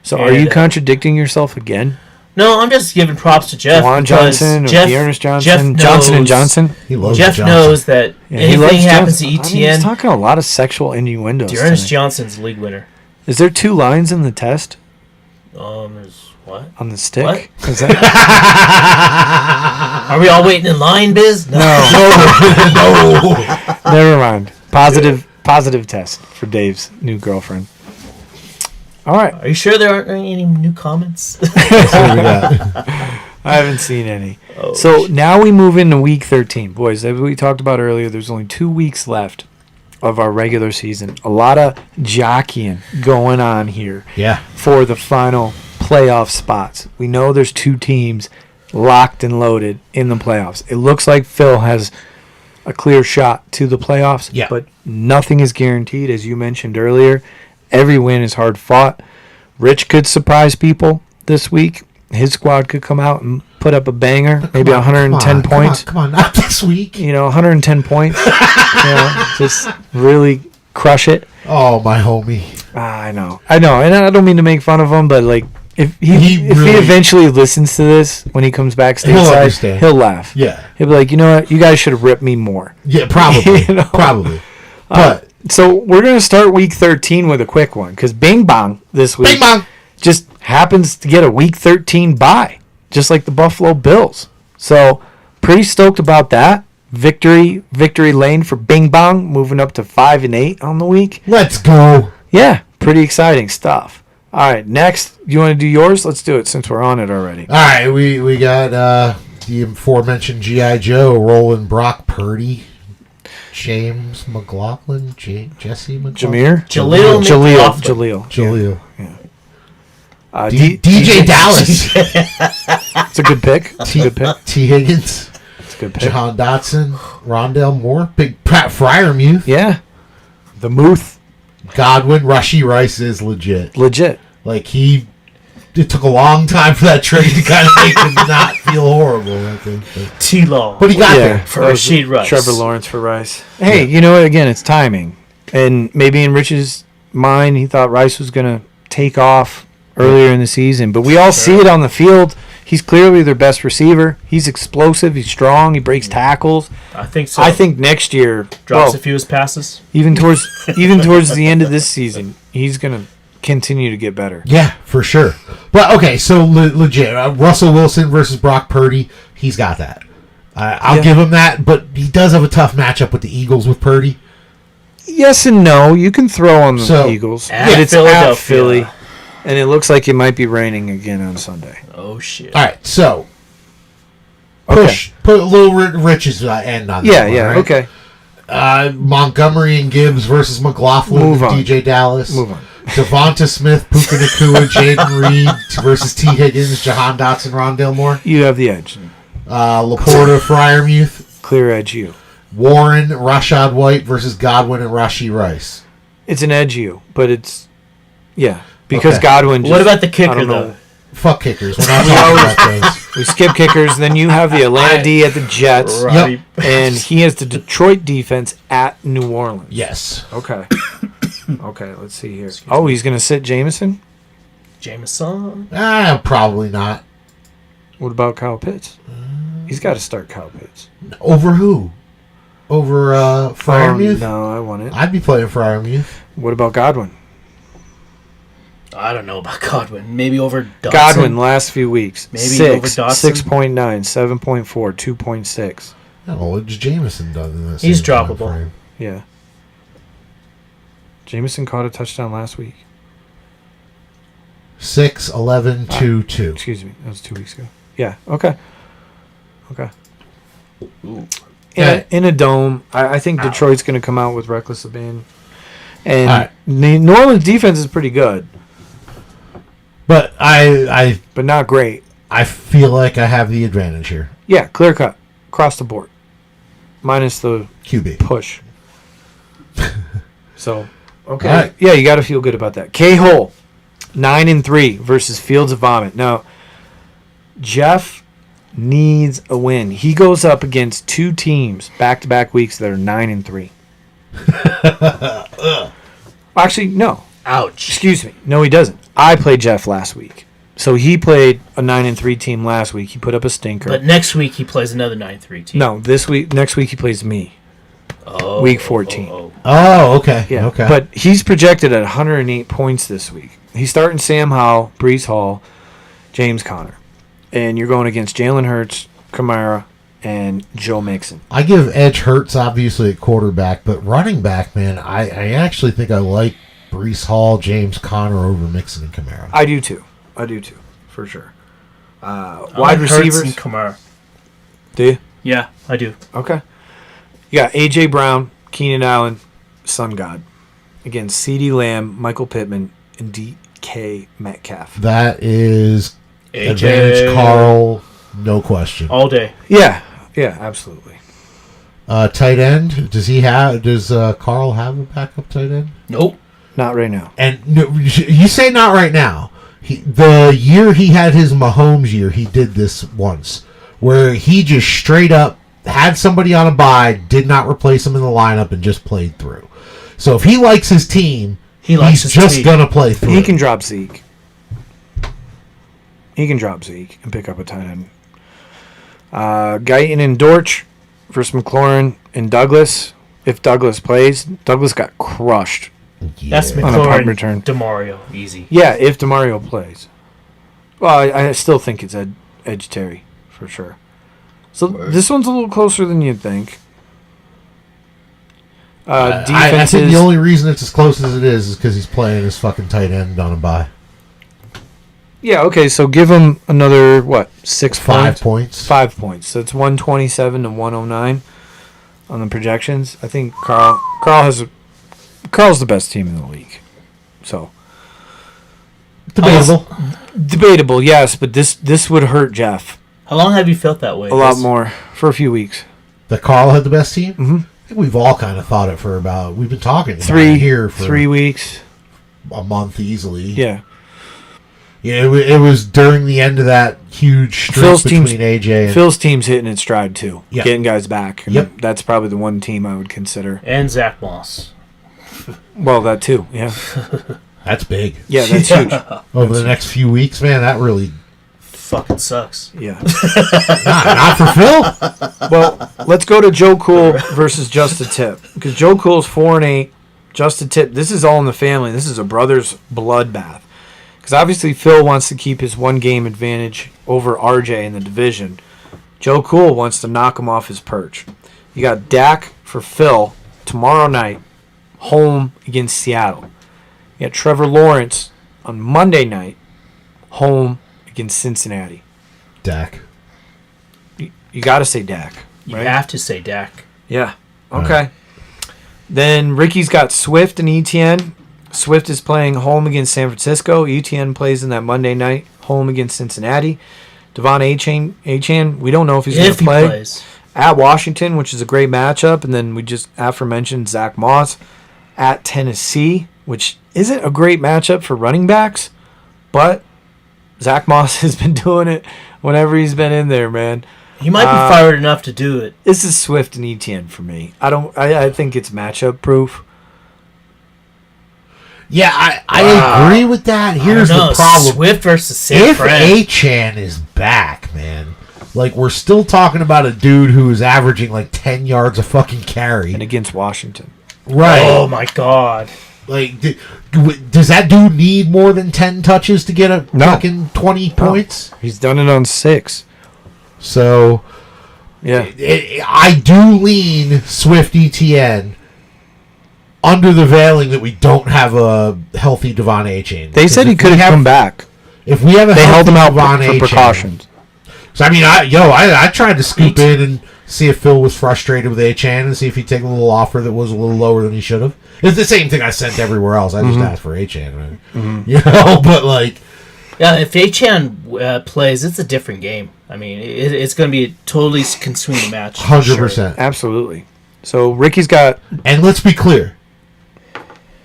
So are you And, contradicting yourself again? No, I'm just giving props to Jeff. Juwan because Johnson or Jeff, Dearness Johnson? Jeff Johnson and knows- Johnson? He loves Jeff Johnson. knows that Yeah, he anything loves happens to Johnson. ETN, he's talking a lot of sexual innuendos. Dearness tonight. Johnson's league winner. Is there 2 lines in the test Is what? on the stick? What? Is that Are we all waiting in line, Biz? no? No. Never mind. Positive test for Dave's new girlfriend. All right, Are you sure there aren't any new comments? That's what we got. I haven't seen any. Oh, So now we move into week 13. Boys, as we talked about earlier, there's only 2 weeks left of our regular season. A lot of jockeying going on here Yeah. for the final playoff spots. We know there's 2 teams locked and loaded in the playoffs. It looks like Phil has a clear shot to the playoffs, Yeah. but nothing is guaranteed, as you mentioned earlier. Every win is hard fought. Rich could surprise people this week. His squad could come out and put up a banger, maybe 110 points. Come on, not this week. 110 points. Just really crush it. Oh, my homie. I know. And I don't mean to make fun of him, but like If He he really- eventually listens to this when he comes back He'll stateside, understand. he'll laugh. Yeah. He'll be like, you know what? You guys should have ripped me more. Yeah, probably. You know? Probably. But So we're going to start week 13 with a quick one because Bing Bong this week bing bong. just happens to get a week 13 bye, just like the Buffalo Bills. So pretty stoked about that. Victory lane for Bing Bong, moving up to 5-8 on the week. Let's go. Yeah, pretty exciting stuff. All right, next, you want to do yours? Let's do it since we're on it already. All right, we got the aforementioned G.I. Joe rolling Brock Purdy, James McLaughlin, Jesse McLaughlin, Jameer? Jaleel Jaleel. Jaleel, DJ Dallas, It's a good pick. It's a good pick. T. Higgins, It's a good pick. Jahan Dotson, Rondell Moore, Big Pat Fryermuth, Yeah. The Muth. Godwin, Rashee Rice is legit. Legit. Like it took a long time for that trade to kind of make him not feel horrible. I think, T-Law. but he got Yeah. there. For That was Rashee Rice. Trevor Lawrence for Rice. Hey, you know what? Again, it's timing. And maybe in Rich's mind, he thought Rice was going to take off earlier in the season. But we all see it on the field. He's clearly their best receiver. He's explosive. He's strong. He breaks tackles. I think so. I think next year, drops well, a few of his passes. even towards the end of this season, he's going to continue to get better. Yeah, for sure. But okay, so legit, Russell Wilson versus Brock Purdy, he's got that. I'll give him that, but he does have a tough matchup with the Eagles with Purdy. Yes and no. You can throw on the So, Eagles, at but it's at Philadelphia. Philly, and it looks like it might be raining again on Sunday. Oh, shit. All right, so Okay. put a little Rich's end on that. Yeah, one, yeah, right? okay. Montgomery and Gibbs versus McLaughlin Move and on. DJ Dallas. Move on. Devonta Smith, Puka Nakua, Jaden Reed versus T. Higgins, Jahan Dotson, Rondell Moore. You have the edge. Laporta, Fryermuth, Clear edge you. Warren, Rashad White versus Godwin and Rashee Rice. It's an edge you, but it's because Okay. Godwin. Just, What about the I kicker, don't know. though? Fuck kickers. We're not talking about those. We skip kickers. Then you have the Atlanta D at the Jets, Robbie- and he has the Detroit defense at New Orleans. Yes. Okay. Okay. Let's see here. Oh, he's gonna sit Jameson. Jameson? Probably not. What about Kyle Pitts? He's got to start Kyle Pitts. Over who? Over Fryermuth? No, I want it. I'd be playing Fryermuth. What about Godwin? I don't know about Godwin. Maybe over Dotson. Godwin last few weeks. Maybe over 6, Dotson. 6.9, 7.4, 2.6. I don't know what Jameson does in this. He's same time droppable. frame. Yeah. Jameson caught a touchdown last week. 6, 11, 2, 2. Excuse me. That was 2 weeks ago. Yeah. Okay. Okay. Yeah. In a dome, I think Detroit's going to come out with reckless abandon. And All right. the New Orleans defense is pretty good, But I but not great. feel like I have the advantage here. Yeah, clear cut. Across the board. Minus the QB. push. So, okay. All right. Yeah, you got to feel good about that. K-Hole, 9-3 versus Fields of Vomit. Now, Jeff needs a win. He goes up against two teams back-to-back weeks that are 9-3. Actually, no. Ouch. Excuse me. No, he doesn't. I played Jeff last week. So he played a 9-3 team last week. He put up a stinker. But next week he plays another 9-3 team. No, next week he plays me. Oh, Week 14. Oh, okay. Yeah. Okay. But he's projected at 108 points this week. He's starting Sam Howell, Brees Hall, James Conner. And you're going against Jalen Hurts, Kamara, and Joe Mixon. I give Edge Hurts obviously at quarterback, but running back, man, I actually think I like Brees Hall, James Conner over Mixon and Kamara. I do too, for sure. I Wide like Hurts receivers. and Kamara. Do you? Yeah, I do. Okay. You got A.J. Brown, Keenan Allen, Sun God. Against CeeDee Lamb, Michael Pittman, and DK Metcalf. That is AJ. advantage Carl, no question. All day. Yeah, absolutely. Tight end, does Carl have a backup tight end? Nope. Not right now. And no, you say not right now. The year he had his Mahomes year, he did this once, where he just straight up had somebody on a bye, did not replace him in the lineup, and just played through. So if he likes his team, He likes he's his just team. gonna play through. He can drop Zeke. He can drop Zeke and pick up a tight end. Guyton and Dortch versus McLaurin and Douglas. If Douglas plays, Douglas got crushed. That's Yeah. On a punt McLaurin, return. DeMario, easy. Yeah, if DeMario plays. Well, I still think it's Edge Terry for sure. So this one's a little closer than you'd think. I Defenses. think the only reason it's as close as it is because he's playing his fucking tight end on a bye. Yeah, okay, so give him another, 6 5 points? points. 5 points. So it's 127 to 109 on the projections. I think Carl's the best team in the league. So Debatable. debatable, yes, but this would hurt Jeff How long have you felt that way? a lot more for a few weeks. That Carl had the best team? Mhm. I think we've all kind of thought it for about... We've been talking about Three it here for 3 weeks. a month easily. Yeah. Yeah, it was during the end of that huge streak Phil's between team's- AJ and... Phil's team's hitting its stride too. Yeah. Getting guys back. And Yep. That's probably the one team I would consider. And Zach Moss. Well, that too. Yeah. That's big. Yeah, that's huge. Over the next few weeks, man, that really... Fucking sucks. Yeah. Not for Phil. Well, let's go to Joe Cool versus Justin Tip. Because Joe Cool's 4-8. Justin Tip, this is all in the family. This is a brother's bloodbath. Because obviously Phil wants to keep his one-game advantage over RJ in the division. Joe Cool wants to knock him off his perch. You got Dak for Phil tomorrow night, home against Seattle. You got Trevor Lawrence on Monday night, home against Cincinnati. Dak. You got to say Dak. You right? have to say Dak. Yeah. Okay. Then Ricky's got Swift and ETN. Swift is playing home against San Francisco. ETN plays in that Monday night, home against Cincinnati. Devon Achane, we don't know if he's going If to he play. plays. At Washington, which is a great matchup. And then we just aforementioned Zach Moss at Tennessee, which isn't a great matchup for running backs. But Zach Moss has been doing it whenever he's been in there, man. He might be fired enough to do it. This is Swift and ETN for me. I think it's matchup proof. Yeah, I agree with that. Here's I don't know, the problem. Swift versus San If Fran. Achane is back, man, like we're still talking about a dude who is averaging like 10 yards a fucking carry. And against Washington. Right. Oh my God. Like, does that dude need more than 10 touches to get a No. fucking 20 points? He's done it on 6. So, Yeah. I do lean Swift ETN under the veiling that we don't have a healthy Devon Achane. They said he could have come back. If we have a They held healthy him out Devon for Achane, precautions. So I mean, I tried to scoop in and see if Phil was frustrated with Achane and see if he'd take a little offer that was a little lower than he should have. It's the same thing I sent everywhere else. I just asked for Achane, right? You know. But like, Yeah, if Achan plays, it's a different game. I mean, it's going to be a totally consuming match. for sure. 100%. Absolutely. So Ricky's got And let's be clear.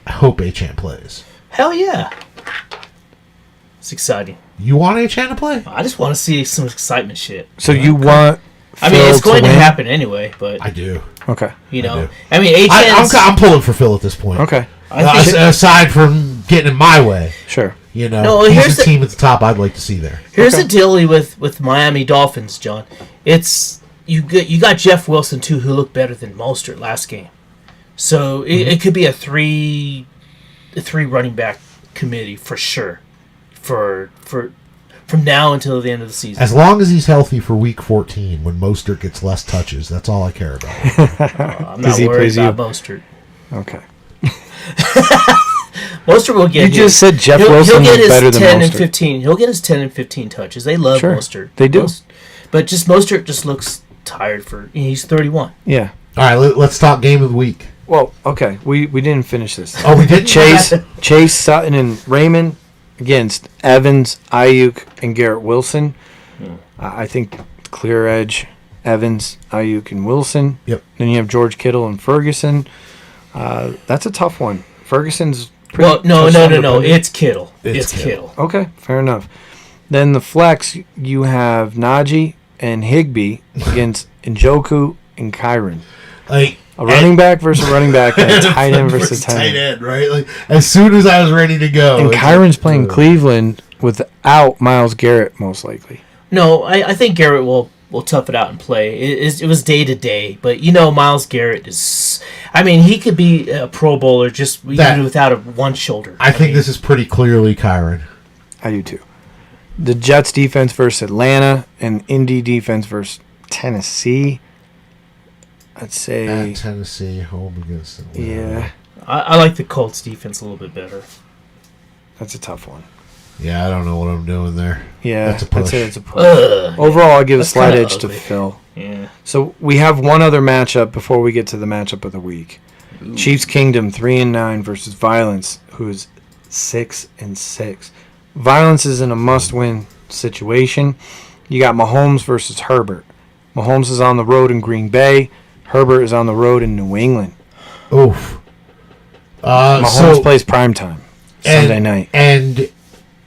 I hope Achane plays. Hell yeah. It's exciting. You want Achane to play? I just want to see some excitement shit. so you want I mean, it's Phil going to win? happen anyway, but, I do. Okay. you know. do. I mean, Achan's... I'm pulling for Phil at this point. Okay. I think, Aside from getting in my way, Sure. you know, No, he's here's the the- team at the top I'd like to see there. here's Okay. the deal with Miami Dolphins, John. It's you got Jeff Wilson too, who looked better than Mostert last game. So it could be a three running back committee for sure. For from now until the end of the season. As long as he's healthy for Week 14, when Mostert gets less touches, that's all I care about. I'm Does not he worried praise you? about Mostert. Okay. Mostert will get. You just said Jeff he'll Wilson get was his better than 10 and Mostert. 15. He'll get his 10 and 15 touches. They love Sure, Mostert. they do. But just Mostert just looks tired for. He's 31. Yeah. All right, let's talk game of the week. Well, okay. We didn't finish this. Oh, we did Chase, Sutton, and Raymond against Evans, Ayuk, and Garrett Wilson. I think clear edge, Evans, Ayuk, and Wilson. Yep. Then you have George Kittle and Ferguson. That's a tough one. Ferguson's pretty Well, no. touchdown It's Kittle. It's It's Kittle. Okay, fair enough. Then the flex, you have Najee and Higbee against Njoku and Kyron. Like A running back versus a running back, and a tight end versus a tight end. end, right? Like as soon as I was ready to go, And it's Kyron's like, playing Cleveland, without Myles Garrett, most likely. No, I think Garrett will tough it out and play. It was day to day, but Myles Garrett is. I mean, he could be a Pro Bowler just even without one shoulder. I think this is pretty clearly Kyron. I do too. The Jets defense versus Atlanta and Indy defense versus Tennessee. I'd say At Tennessee, home against Atlanta. yeah, I like the Colts defense a little bit better. that's a tough one. Yeah, I don't know what I'm doing there. Yeah, That's a push. I'd say it's a push. Ugh. Overall, I'll give That's a slight kinda edge to ugly. Phil. Yeah. So we have one other matchup before we get to the matchup of the week. Chiefs Kingdom 3-9 versus Violence, who is 6-6. Violence is in a must-win situation. You got Mahomes versus Herbert. Mahomes is on the road in Green Bay. Herbert is on the road in New England. Oof. Mahomes plays primetime Sunday night. And,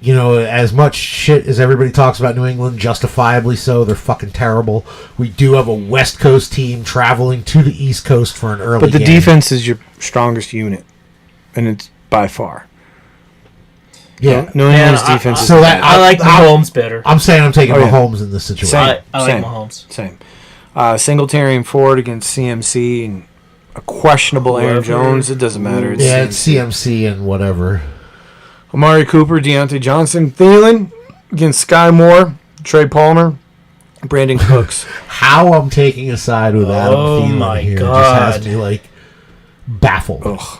as much shit as everybody talks about New England, justifiably so, they're fucking terrible. We do have a West Coast team traveling to the East Coast for an early But the game. defense is your strongest unit, and it's by far. Yeah. New England's defense is so the that- best. I like Mahomes better. I'm saying I'm taking Oh, yeah. Mahomes in this situation. Same. I like Same. Mahomes. Same. Singletary and Ford against CMC and a questionable Aaron Whoever. Jones. It doesn't matter. It's Yeah, it's CMC and whatever. Amari Cooper, Deontay Johnson, Thielen against Sky Moore, Trey Palmer, Brandon Cooks. How I'm taking a side with Adam Oh Thielen my here God. just has me, baffled. Ugh.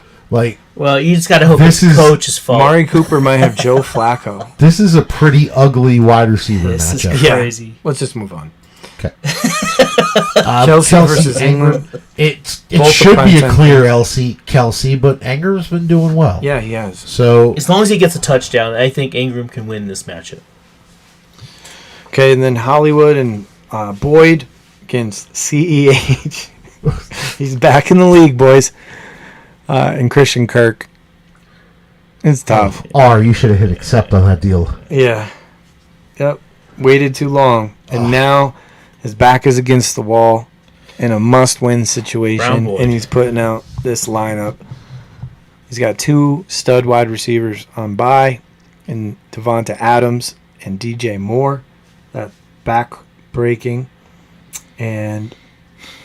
Well, you just got to hope This it's is- coach's fault. Amari Cooper might have Joe Flacco. This is a pretty ugly wide receiver This is matchup. Yeah. crazy. Let's just move on. Okay. Chelsea versus England. It Both should the be a primetime clear Kelsey, but Ingram's been doing well. Yeah, he has. So As long as he gets a touchdown, I think Ingram can win this matchup. Okay, and then Hollywood and Boyd against CEH. He's back in the league, boys. And Christian Kirk. It's tough. you should have hit accept on that deal. Yeah. Yep. Waited too long. And now his back is against the wall in a must-win Brown situation. boy. And he's putting out this lineup. He's got two stud wide receivers on bye in Devonta Adams and DJ Moore. That back breaking. And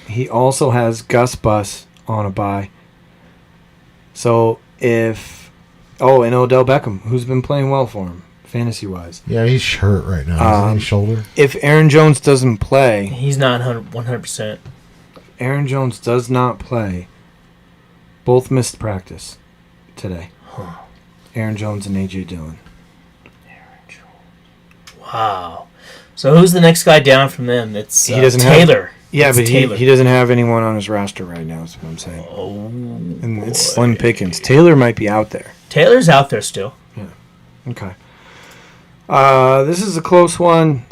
he also has Gus Bus on a bye. So if... Oh, and Odell Beckham, who's been playing well for him, fantasy-wise. Yeah, he's hurt right now. Isn't he, shoulder? If Aaron Jones doesn't play... He's not 100%. Aaron Jones does not play. Both missed practice today. Aaron Jones and A.J. Dillon. Wow. So who's the next guy down from them? It's He doesn't have- Taylor. Yeah, It's but Taylor. he doesn't have anyone on his roster right now, is what I'm saying. Oh, And it's slim pickings. Taylor might be out there. Taylor's out there still. Okay. This is a close one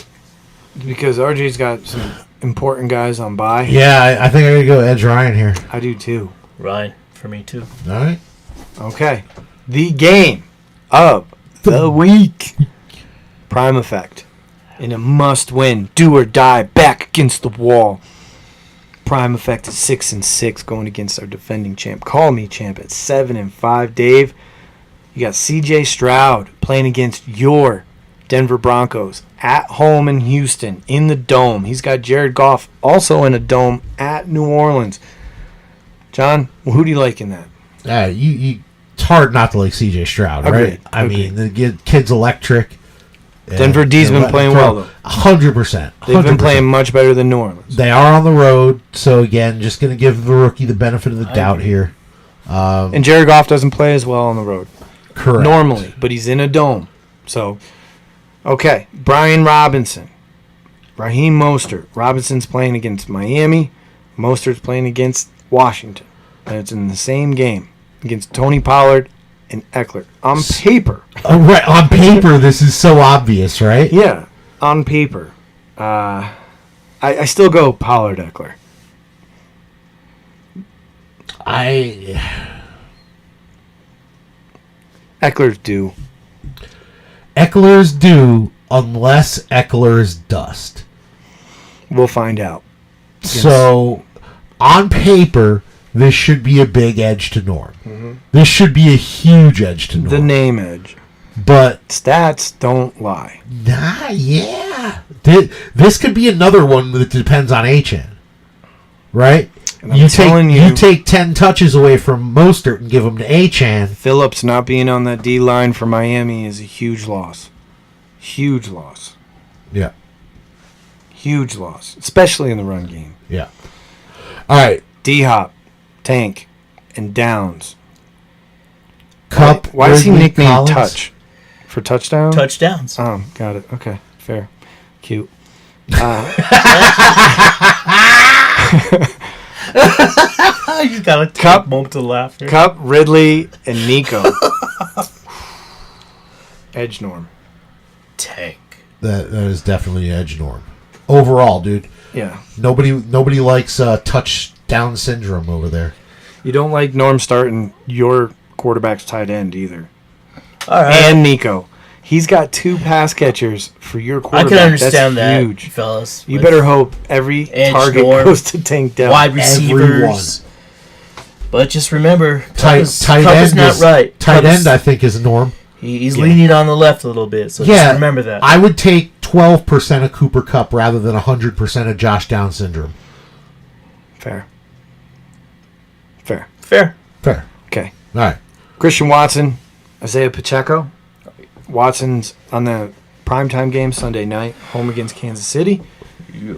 because RJ's got some important guys on bye. Yeah, I think I'm going to go Edge Ryan here. I do too. Ryan, for me too. All right. Okay. The game of the week. Prime Effect. In a must-win, do or die, back against the wall. Prime Effect is 6-6 going against our defending champ. Call me champ at 7-5. Dave, you got CJ Stroud playing against your Denver Broncos at home in Houston in the Dome. He's got Jared Goff also in a Dome at New Orleans. John, who do you like in that? It's hard not to like CJ Stroud, Agreed. right? I mean, the kid's electric. Denver D's been playing well, though. 100%. They've been playing much better than New Orleans. They are on the road, so again, just going to give the rookie the benefit of the doubt here. And Jared Goff doesn't play as well on the road. Correct. Normally, but he's in a dome. So, okay. Brian Robinson. Raheem Mostert. Robinson's playing against Miami. Mostert's playing against Washington. And it's in the same game against Tony Pollard and Eckler. On paper. Right, on paper, this is so obvious, right? Yeah, on paper. I still go Pollard Eckler. Eckler's due. Eckler's due unless Eckler's dust. We'll find out. So, on paper, this should be a big edge to Norm. This should be a huge edge to Norm. The name edge. But Stats don't lie. yeah, this could be another one that depends on Achane, right? And I'm telling you, you take 10 touches away from Mostert and give them to Achane. Phillips not being on that D line for Miami is a huge loss. Huge loss. Yeah, Huge loss, especially in the run game. yeah. All right, D-Hop, Tank, and Downs. Cup. Why is he Ridley, nicknamed Collins? Touch? For touchdown? Touchdowns. Got it. Okay, fair. Cute. You got a Cup. moment to laugh here. Cup, Ridley, and Nico. Edge Norm. Tank. That is definitely edge norm. Overall, dude, Yeah. nobody likes touchdown syndrome over there. You don't like Norm starting your quarterback's tight end either. All right. And Nico. He's got 2 pass catchers for your I quarterback. can understand That's that, huge. fellas. You With better hope every Edge target Norm, goes to Tank Dell. wide receivers. But just remember, Tight Cup end is not right. Tight Cup is- end, I think, is norm. He's leaning on the left a little bit, so just remember that. I would take 12% of Cooper Cup rather than 100% of Josh Down syndrome. Fair. Fair. Fair. Okay. All right. Christian Watson, Isaiah Pacheco. Watson's on the primetime game Sunday night, home against Kansas City.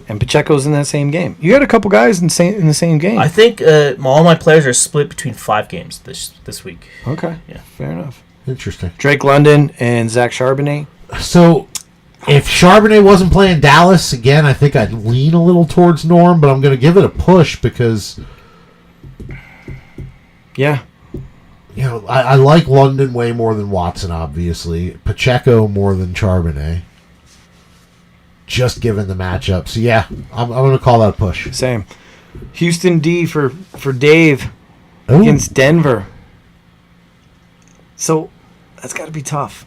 And Pacheco's in that same game. You got a couple guys in the same game. I think all my players are split between 5 games this week. Okay. Yeah. Fair enough. Interesting. Drake London and Zach Charbonnet. So, if Charbonnet wasn't playing Dallas, again, I think I'd lean a little towards Norm, but I'm going to give it a push because, Yeah. you know, I like London way more than Watson, obviously. Pacheco more than Charbonnet. Just given the matchup. So, yeah, I'm going to call that a push. Same. Houston D for Dave Ooh. against Denver. So that's got to be tough.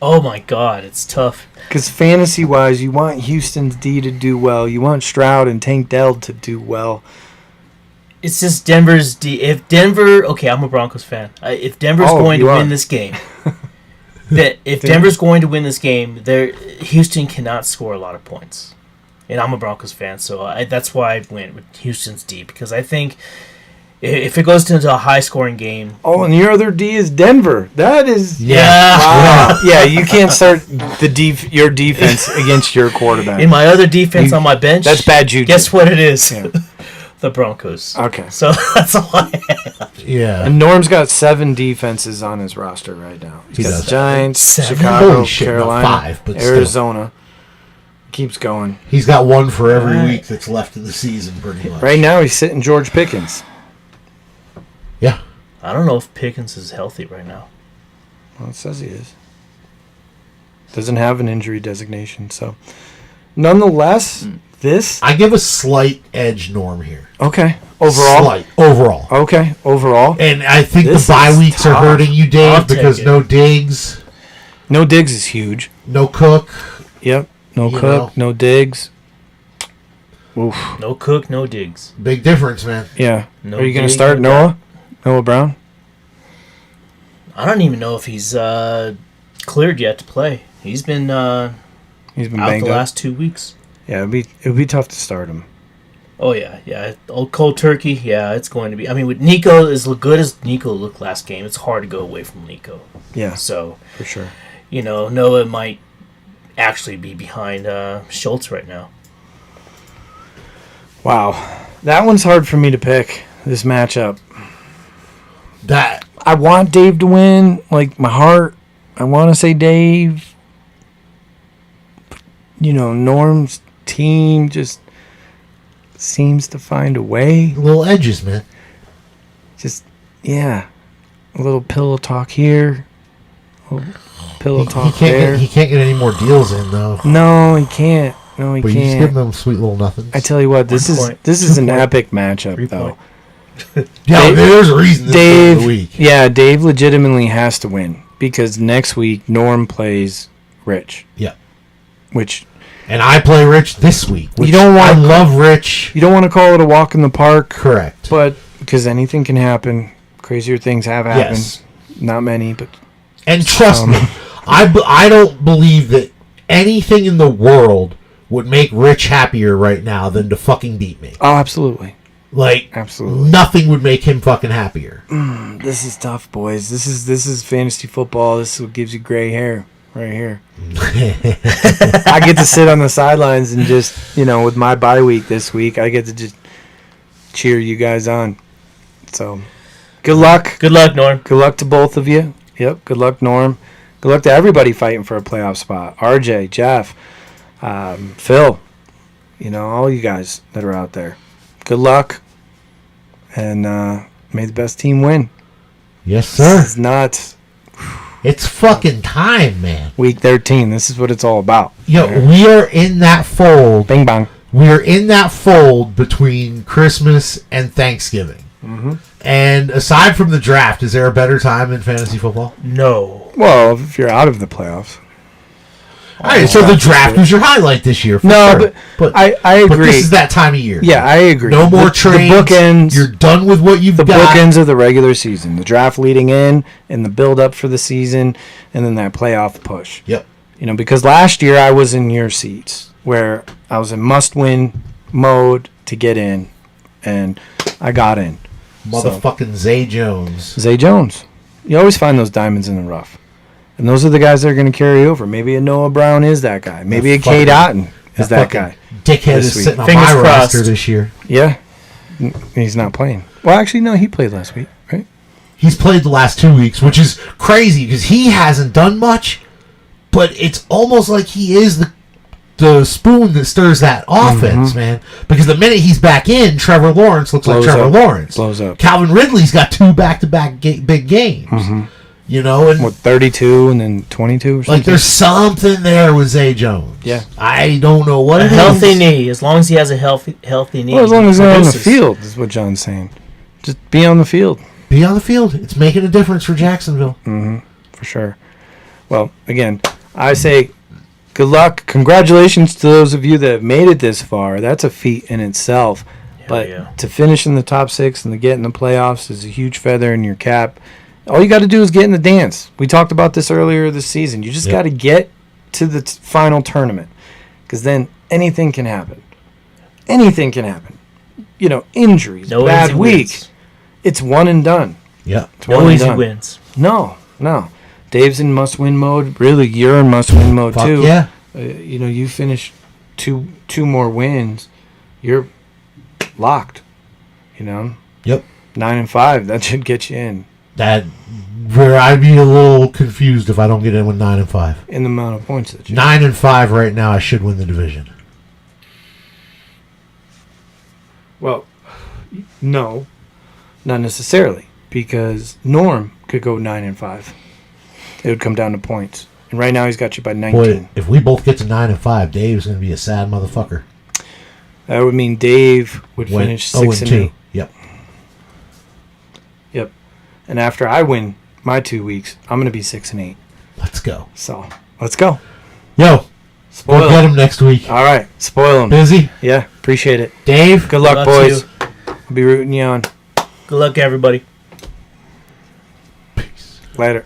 Oh my God, it's tough. Because fantasy-wise, you want Houston's D to do well. You want Stroud and Tank Dell to do well. It's just Denver's D. If Denver, okay, I'm a Broncos fan. If Denver's going to you are. win this game, Denver's going to win this game, Houston cannot score a lot of points. And I'm a Broncos fan, so that's why I went with Houston's D, because I think if it goes into a high-scoring game, Oh, and your other D is Denver. That is... yeah. Wow. Yeah, you can't start your defense against your quarterback. In my other defense on my bench, That's bad juju. guess what it is? Yeah. The Broncos. Okay. So that's all I have. Yeah. And Norm's got 7 defenses on his roster right now. He's He got does. the Giants, 7? Chicago, Holy shit, no, Carolina, 5, but still. Arizona. Keeps going. He's got one for every week that's left of the season, pretty much. Right now, he's sitting George Pickens. Yeah. I don't know if Pickens is healthy right now. Well, it says he is. Doesn't have an injury designation, so. Nonetheless, this... I give a slight edge Norm here. Okay. Overall? Slight. Overall. Okay. Overall. And I think This the bye is weeks are tough. hurting you, I'll Dave, take because it. no Diggs, No Diggs is huge. no Cook. Yep. No You Cook, know. no Diggs. Oof. No Cook, no Diggs. Big difference, man. Yeah. No Are you going to Diggs, start no Noah? Noah Brown? I don't even know if he's cleared yet to play. He's been He's been out banged the up. last 2 weeks. Yeah, it'd be tough to start him. Oh yeah. Old cold turkey. Yeah, it's going to be. I mean, with Nico, as good as Nico looked last game, it's hard to go away from Nico. Yeah, So for sure. Noah might actually be behind Schultz right now. Wow. That one's hard for me to pick, this matchup. That I want Dave to win. Like, my heart, I want to say Dave. Norm's team just seems to find a way. little edges, man. Just, yeah. A little pillow talk here. A little pillow talk there. He can't get any more deals in though. No, he can't. No, he But you just give can't. them sweet little nothings. I tell you what, this 1 is point. this is 2 an point. epic matchup, 3 though. point. yeah, Dave- there's a reason this is the Dave, week. yeah, Dave legitimately has to win because next week Norm plays Rich, Yeah. which And I play Rich this week. Which You don't I wanna- love Rich. you don't want to call it a walk in the park, Correct. but because anything can happen, crazier things have happened. Yes. Not many, but And trust me, I don't believe that anything in the world would make Rich happier right now than to fucking beat me. Oh, absolutely. Like, Absolutely. nothing would make him fucking happier. This is tough, boys. This is fantasy football. This is what gives you gray hair right here. I get to sit on the sidelines and just, with my bye week this week, I get to just cheer you guys on. So, good luck. Good luck, Norm. Good luck to both of you. Yep. Good luck, Norm. Good luck to everybody fighting for a playoff spot. RJ, Jeff, Phil, all you guys that are out there. Good luck. And may the best team win. Yes, sir. This is not It's fucking time, man. week 13. This is what it's all about. Yo, we are in that fold. Bing bang. We are in that fold between Christmas and Thanksgiving. Mm-hmm. And aside from the draft, is there a better time in fantasy football? No. Well, if you're out of the playoffs. All right, so the draft was your highlight this year. For No, sure. but I But agree. this is that time of year. Yeah, I agree. No more The trades. bookends. You're done with what you've the got. bookends of the regular season. The draft leading in and the build up for the season and then that playoff push. Yep. Because last year I was in your seats where I was in must-win mode to get in, and I got in. Motherfucking Zay Jones. Zay Jones. You always find those diamonds in the rough. And those are the guys that are going to carry over. Maybe a Noah Brown is that guy. Maybe a Cade Otten is that guy. Dickhead This is week. sitting on Fingers my crossed. roster this year. Yeah. He's not playing. Well, actually, no, he played last week, right? He's played the last 2 weeks, which is crazy because he hasn't done much, but it's almost like he is the spoon that stirs that offense, man. Because the minute he's back in, Trevor Lawrence looks Blows like Trevor up. Lawrence. Blows up. Calvin Ridley's got 2 back-to-back big games. And What, 32 and then 22 or something? like there's something there with Zay Jones. Yeah. I don't know what A it healthy is. knee. As long as he has a healthy knee. Well, as long as he they're on the produces. field, is what John's saying. Just be on the field. Be on the field. It's making a difference for Jacksonville. For sure. Well, again, I say good luck. Congratulations to those of you that have made it this far. That's a feat in itself. But yeah. to finish in the top 6 and to get in the playoffs is a huge feather in your cap. All you got to do is get in the dance. We talked about this earlier this season. You just Yep. got to get to the final tournament because then anything can happen. Anything can happen. Injuries, No bad easy week. wins. It's one and done. Yeah. It's one No and easy done. wins. No. Dave's in must-win mode. Really, you're in must-win mode Fuck too. yeah. You finish two more wins, you're locked. Yep. 9-5. That should get you in Where I'd be a little confused if I don't get in with 9-5. in the amount of points that you. 9-5 right now. I should win the division. Well, no, not necessarily, because Norm could go 9-5. It would come down to points, and right now he's got you by 19. Boy, if we both get to 9-5, Dave's going to be a sad motherfucker. That would mean Dave would Went finish 6-8. Yep. Yep. And after I win my 2 weeks, I'm going to be 6-8. Let's go. So let's go. Yo, Spoil we'll get him. him next week. All right, spoil him. Busy? Yeah, appreciate it. Dave? Good luck, luck boys. to I'll be rooting you on. Good luck, everybody. Peace. Later.